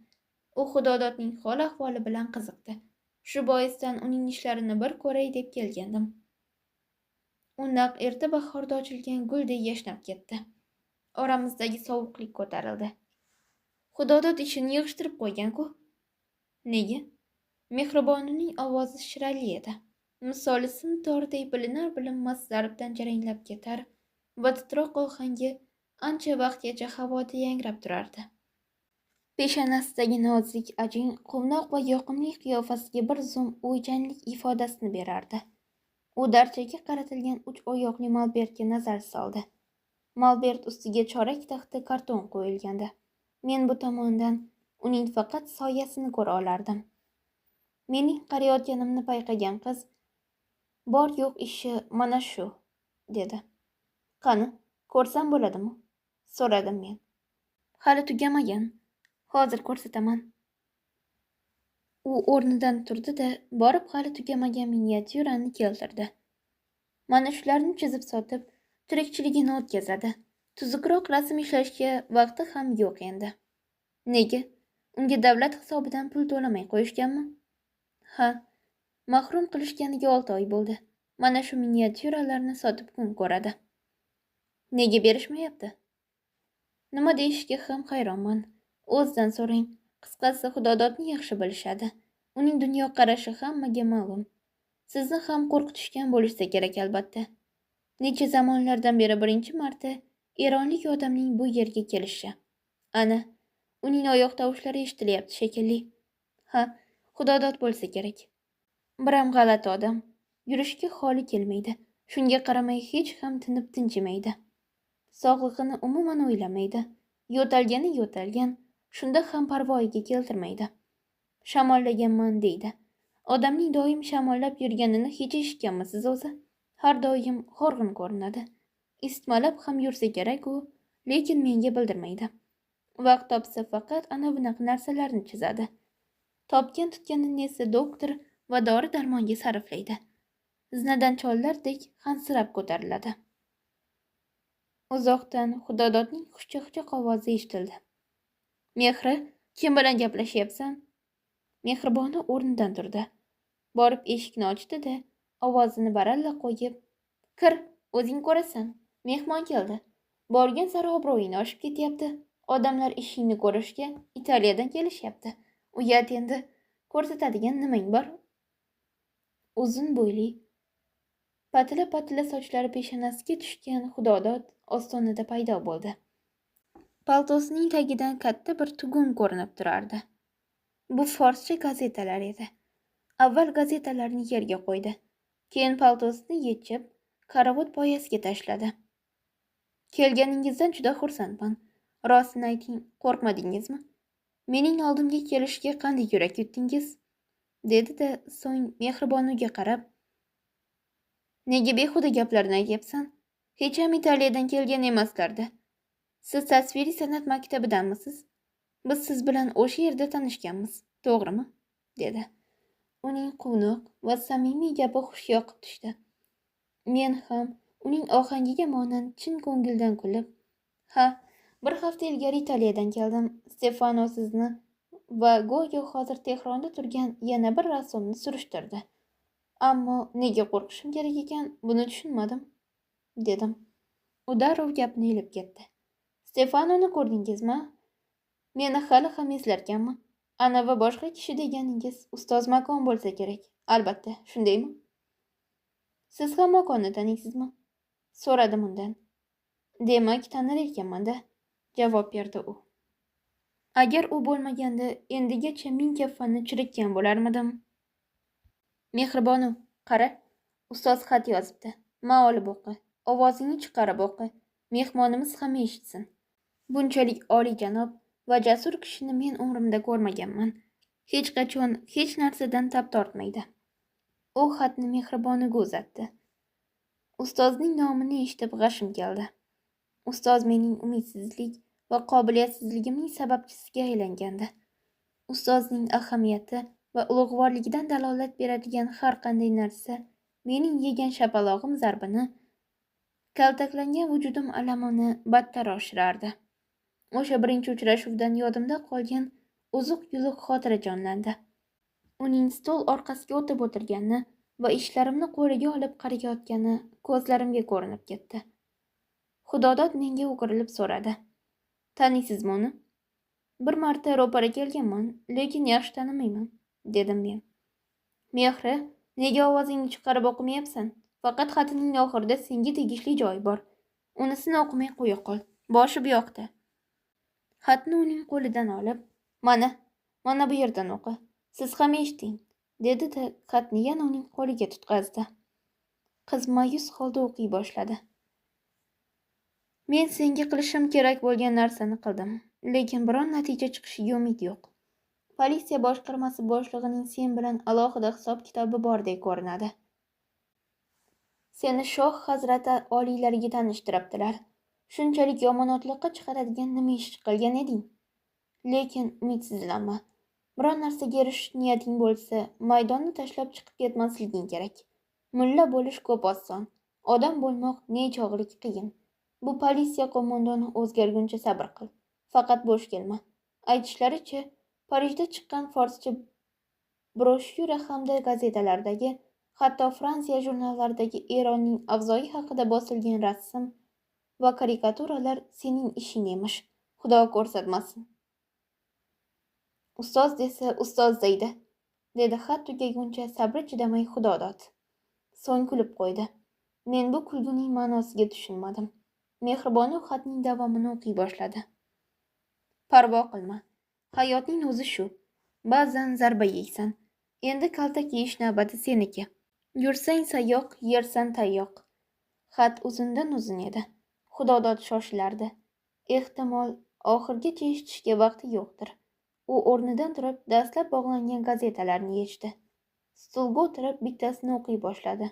U Xudododning hol-ahvoli bilan qiziqdi. Shu boisdan uning ishlarini bir ko'ray deb kelgandim. U naq erta bahorda ochilgan guldek yashnab ketdi. Oramizdagi sovuqlik ko'tarildi. Xudodod ishini yig'ishtirib qo'ygan-ku. Nega? Mehribonining ovozi shirali edi. Misoli sim tordek bilinar-bilinmas zarbdan jaranglab ketar va titroq ohangi ancha vaqtgacha havoda yangrab turardi. Peshonasidagi nozik ajin quvnoq va yoqimli qiyofasiga bir zum o'ychanlik ifodasini berardi. U darchaga qaratilgan 3 oyoqli molbertga nazar soldi. Molbert ustiga chorak taxta karton qo'yilgandi. Men bu tomondan uning faqat soyasini ko'ra olardim. Mening qarayotganimni payqagan qiz, "Bor yo'q ishi mana shu", dedi. "Qani, ko'rsam bo'ladimi?" so'radim men. "Hali tugamagan. Hozir ko'rsataman", U o'rnidan turdi-da, borib hali tugamagan miniatyurani keltirdi. Mana shularni chizib sotib, tirikchiligini o'tkazadi. Tuzukroq rasm ishlashga vaqti ham yo'q endi. Nega? Unga davlat hisobidan pul to'lamay qo'yishganmi? Ha, mahrum qilishganiga 6 oy bo'ldi. Mana shu miniatyuralarni sotib kun ko'radi. Nega berishmayapti? Nima deyishga ham hayronman. O'zidan so'rang. Qisqasi, Xudododni yaxshi bilishadi. Uning dunyoqarashi hammaga ma'lum. Sizni ham qo'rqitishgan bo'lishsa kerak albatta. Necha zamonlardan beri birinchi marta eronlik odamning bu yerga kelishi. Ana, uning oyoq tovushlari eshitilyapti shekilli. Ha, Xudodod bo'lsa kerak. Biram g'alati odam. Yurishga holi kelmaydi. Shunga qaramay hech ham tinib tinchimaydi. Sog'lig'ini umuman o'ylamaydi. Yo'talgani yo'talgan, shunda ham parvoyiga keltirmaydi. Shamollaganman deydi. Odamning doim shamollab yurganini hech eshitganmisiz o'zi? Har doim horg'in ko'rinadi. Isitmalab ham yursa kerak u, lekin menga bildirmaydi. Vaqt topsa faqat ana bunaqa narsalarni chizadi. Topgan tutganini esa doktor va dori-darmonga sarflaydi. Zinadan chollardek hansirab ko'tariladi. Uzoqdan Xudododning xushchaqchaq ovozi eshitildi. Mehri, kim bilan gaplashyapsan? Mehriboni o'rnidan turdi. Borib eshikni ochdi-da, ovozini baralla qo'yib, "Kir, o'zing ko'rasan. Mehmon keldi. Borgan sari obro'ying oshib ketyapti. Odamlar ishingni ko'rishga Italiyadan kelishyapti. Uyat endi. Ko'rsatadigan nimang bor?" Uzun bo'yli, patila-patila sochlari peshonasiga tushgan Xudodod ostonada paydo bo'ldi. Paltosining tagidan katta bir tugun ko'rinib turardi. Bu forscha gazetalar edi. Avval gazetalarni yerga qo'ydi. Keyin paltosini yechib, karavot poyasiga tashladi. "Kelganingizdan juda xursandman. Rostini ayting, qo'rqmadingizmi? Mening oldimga kelishga qanday yurak yutdingiz?" dedi-da, so'ng Mehriboniga qarab, "Nega behuda gaplarni aytyapsan? Hech ham Italiyadan kelgan emaslarda. Siz tasviriy san'at maktabidanmisiz? Biz siz bilan o'sha yerda tanishganmiz, to'g'rimi?" dedi. Uning quvnoq va samimiy gapi xushga yoqib tushdi. Men ham uning ohangiga monand chin ko'ngildan kulib, "Ha, bir hafta ilgari Italiyadan keldim. Stefano sizni va go'yo hozir Tehronda turgan yana bir rassomni surishtirdi. Ammo nega qo'rqishim kerak ekan, buni tushunmadim", dedim. U darrov gapni ilib ketdi. "Stefanoni ko'rdingizmi? Meni hali ham eslarkanmi? Ana va boshqa kishi deganingiz ustoz Makon bo'lsa kerak. Albatta, shundaymi? Siz ham Makonni taniysizmi?" so'radim undan. "Demak, tanir ekanman-da", javob berdi u. Agar u bo'lmaganda endigacha ming kafanni chirikkan bo'larmidim. "Mehribonu, qara, ustoz xat yozibdi. Ma olib o'qi. Ovozingni chiqarib o'qi. Mehmonimiz ham eshitsin. Bunchalik oliyjanob va jasur kishini men umrimda ko'rmaganman. Hech qachon hech narsadan tap tortmaydi." U xatni Mehriboniga uzatdi. Ustozning nomini eshitib g'ashim keldi. Ustoz mening umidsizlik va qobiliyatsizligimning sababchisiga aylangandi. Ustozning ahamiyati va ulug'vorligidan dalolat beradigan har qanday narsa mening yegan shapalog'im zarbini, kaltaklangan vujudim alamini battar oshirardi. O'sha birinchi uchrashuvdan yodimda qolgan uzuq-yuluq xotira jonlandi. Uning stol orqasiga o'tib o'tirgani va ishlarimni qo'liga olib qarayotgani ko'zlarimga ko'rinib ketdi. Xudodod menga o'girilib so'radi. "Taniysizmi uni?" "Bir marta ro'para kelganman, lekin yaxshi tanimayman", dedim men. "Mehri, nega ovozingni chiqarib o'qimayapsan? Faqat xatining oxirida senga tegishli joy bor. Unisini o'qimay qo'ya qol. Boshi bu yoqda." Xatni uning qo'lidan olib, mana bu yerdan o'qi. Siz ham eshiting", dedi-da, xatni yana uning qo'liga tutqazdi. Qiz ma'yus holda o'qiy boshladi. "Men senga qilishim kerak bo'lgan narsani qildim, lekin biron natija chiqishiga umid yo'q. Politsiya boshqarmasi boshlig'ining sen bilan alohida hisob-kitobi bordek ko'rinadi. Seni shoh hazrati oliylariga tanishtiribdilar. Shunchalik yomonotliqqa chiqaradigan nima ish qilgan eding? Lekin umidsizlanma. Biron narsaga erishish niyating bo'lsa, maydonni tashlab chiqib ketmasliging kerak. Mulla bo'lish ko'p oson, odam bo'lmoq nechog'lik qiyin. Bu politsiya qo'mondoni o'zgarguncha sabr qil. Faqat bo'sh kelma. Aytishlaricha, Parijda chiqqan forscha broshyura hamda gazetalardagi, hatto Fransiya jurnallaridagi Eronning avzoyi haqida bosilgan rasm va karikaturalar sening ishing emish. Xudo ko'rsatmasin. Ustoz desa ustoz deydi, dedi xat tugaguncha sabri chidamay Xudodod. So'ng kulib qo'ydi. Men bu kulguning ma'nosiga tushunmadim. Mehribonu xatning davomini o'qiy boshladi. Parvo qilma. Hayotning o'zi shu. Ba'zan zarba yeysan. Endi kaltak yeyish navbati seniki. Yursang sayoq, yersan tayyoq. Xat uzundan uzun edi. Xudodod shoshilardi. Ehtimol oxirigacha eshitishga vaqti yo'qdir. U o'rnidan turib, dastlab bog'langan gazetalarni yechdi. Stulga o'tirib, bittasini o'qiy boshladi.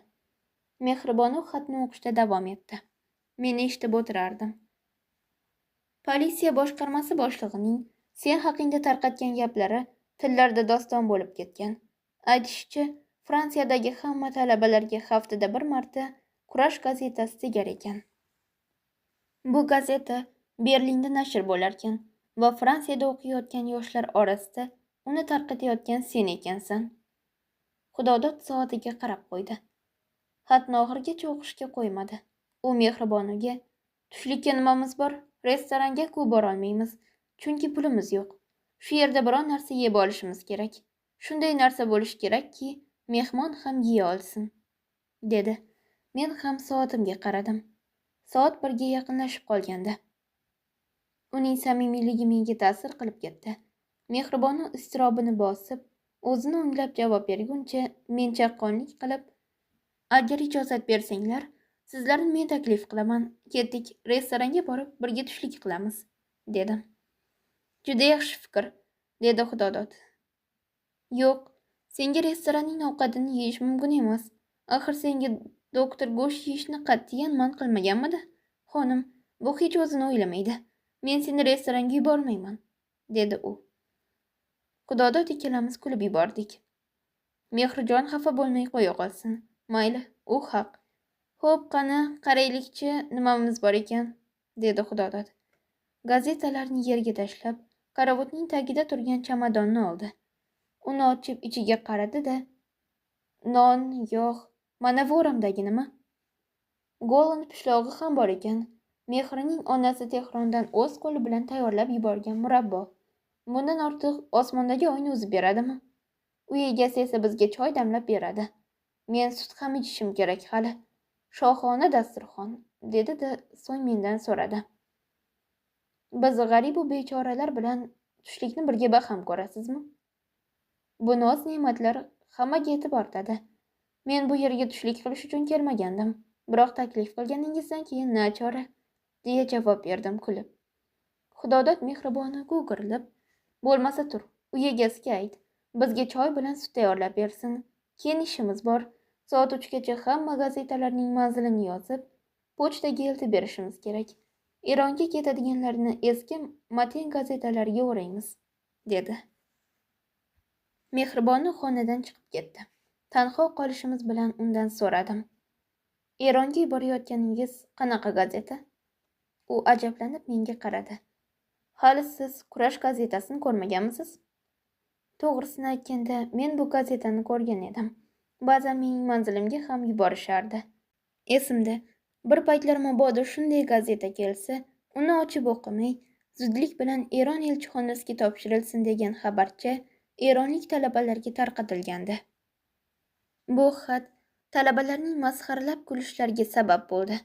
Mehribonu xatni o'qishda davom etdi. Men eshitib o'tirardim. Politsiya boshqarmasi boshlig'ining sen haqingda tarqatgan gaplari tillarda doston bo'lib ketgan. Aytishicha, Fransiyadagi hamma talabalarga haftada bir marta Kurash gazetasi tegar ekan. Bu gazeta Berlinda nashr bo'larkan va Fransiyada o'qiyotgan yoshlar orasida uni tarqatayotgan sen ekansan. Xudodod soatiga qarab qo'ydi. Xatni oxirigacha o'qishga qo'ymadi. U Mehribonuga, tushlikka nimamiz bor? Restoranga-ku borolmaymiz, chunki pulimiz yo'q. Shu yerda biron narsa yeb olishimiz kerak. Shunday narsa bo'lishi kerakki, mehmon ham yeya olsin, dedi. Men ham soatimga qaradim. Soat 1ga yaqinlashib qolgandi. Uning samimiyligi menga ta'sir qilib ketdi. Mehribonu iztirobini bosib, o'zini o'nglab javob berguncha men chaqqonlik qilib, agar ijozat bersanglar, sizlarni men taklif qilaman. Ketdik, restoranga borib birga tushlik qilamiz, dedim. Juda yaxshi fikr, dedi Xudodod. Yo'q, senga restoranning ovqatini yeyish mumkin emas. Axir senga doktor go'sht yeyishni qat'iyan man qilmaganmidi? Xonim, bu hech o'zini o'ylamaydi. Men seni restoranga yubormayman, dedi u. Xudodod ikkalamiz kulib yubordik. Mehrjon xafa bo'lmay qo'ya qolsin. Mayli, u haq. Xo'p, qani, qaraylikchi, nimamiz bor ekan, dedi Xudodod. Gazetalarni yerga tashlab, karavotning tagida turgan chamadonni oldi. Uni ochib ichiga qaradi-da, non, yog', mana bu o'ramdagi nima? Golland pishlog'i ham bor ekan. Mehrining onasi Tehrondan o'z qo'li bilan tayyorlab yuborgan murabbo. Bundan ortiq osmondagi oyni o'zi beradimi? Uy egasi esa bizga choy damlab beradi. Men sut ham ichishim kerak hali. Shohona dasturxon, dedi-da, so'ng mendan so'radi. Biz g'aribu bechoralar bilan tushlikni birga baham ko'rasizmi? Bu noz-ne'matlar hammaga yetib ortadi. Men bu yerga tushlik qilish uchun kelmagandim. Biroq taklif qilganingizdan keyin nachora, deya javob berdim kulib. Xudodod mehriboni o'girilib, bo'lmasa tur, uy egasiga ayt, bizga choy bilan sut tayyorlab bersin. Keyin ishimiz bor. Soat 3gacha hamma gazetalarning manzilini yozib, pochtaga eltib berishimiz kerak. Eronga ketadiganlarni eski Matin gazetalariga o'raymiz, dedi. Mehriboni xonadan chiqib ketdi. Tanho qolishimiz bilan undan so'radim. Eronga yuborayotganingiz qanaqa gazeta? U ajablanib menga qaradi. Hali siz Kurash gazetasini ko'rmaganmisiz? To'g'risini aytganda, men bu gazetani ko'rgan edim. Ba'zan mening manzilimga ham yuborishardi. Esimda, bir paytlar mabodo shunday gazeta kelsa, uni ochib o'qimay, zudlik bilan Eron elchixonasiga topshirilsin degan xabarcha eronlik talabalarga tarqatilgandi. Bu xat talabalarning masxaralab kulishlariga sabab bo'ldi.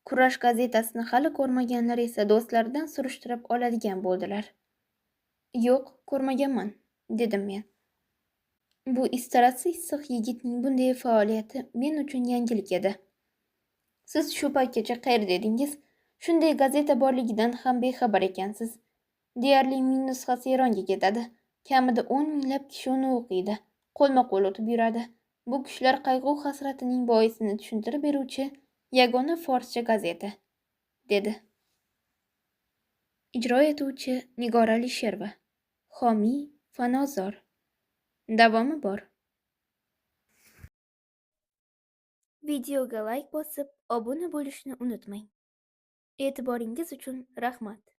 Kurash gazetasini hali ko'rmaganlar esa do'stlaridan surishtirib oladigan bo'ldilar. Yo'q, ko'rmaganman, dedim men. Bu istarasi issiq yigitning bunday faoliyati men uchun yangilik edi. Siz shu paytgacha qayerda edingiz? Shunday gazeta borligidan ham bexabar ekansiz. Deyarli 1000 nusxasi Eronga ketadi. Kamida 10 minglab kishi uni o'qiydi. Qo'lma-qo'l o'tib yuradi. Bu kishilar qayg'u hasratining boisini tushuntirib beruvchi yagona forscha gazeta, dedi. Ijro etuvchi Nigora Alisherova. Xomiy Fanozor. Davomi bor. Videoga layk bosib, obuna bo'lishni unutmang. E'tiboringiz uchun rahmat.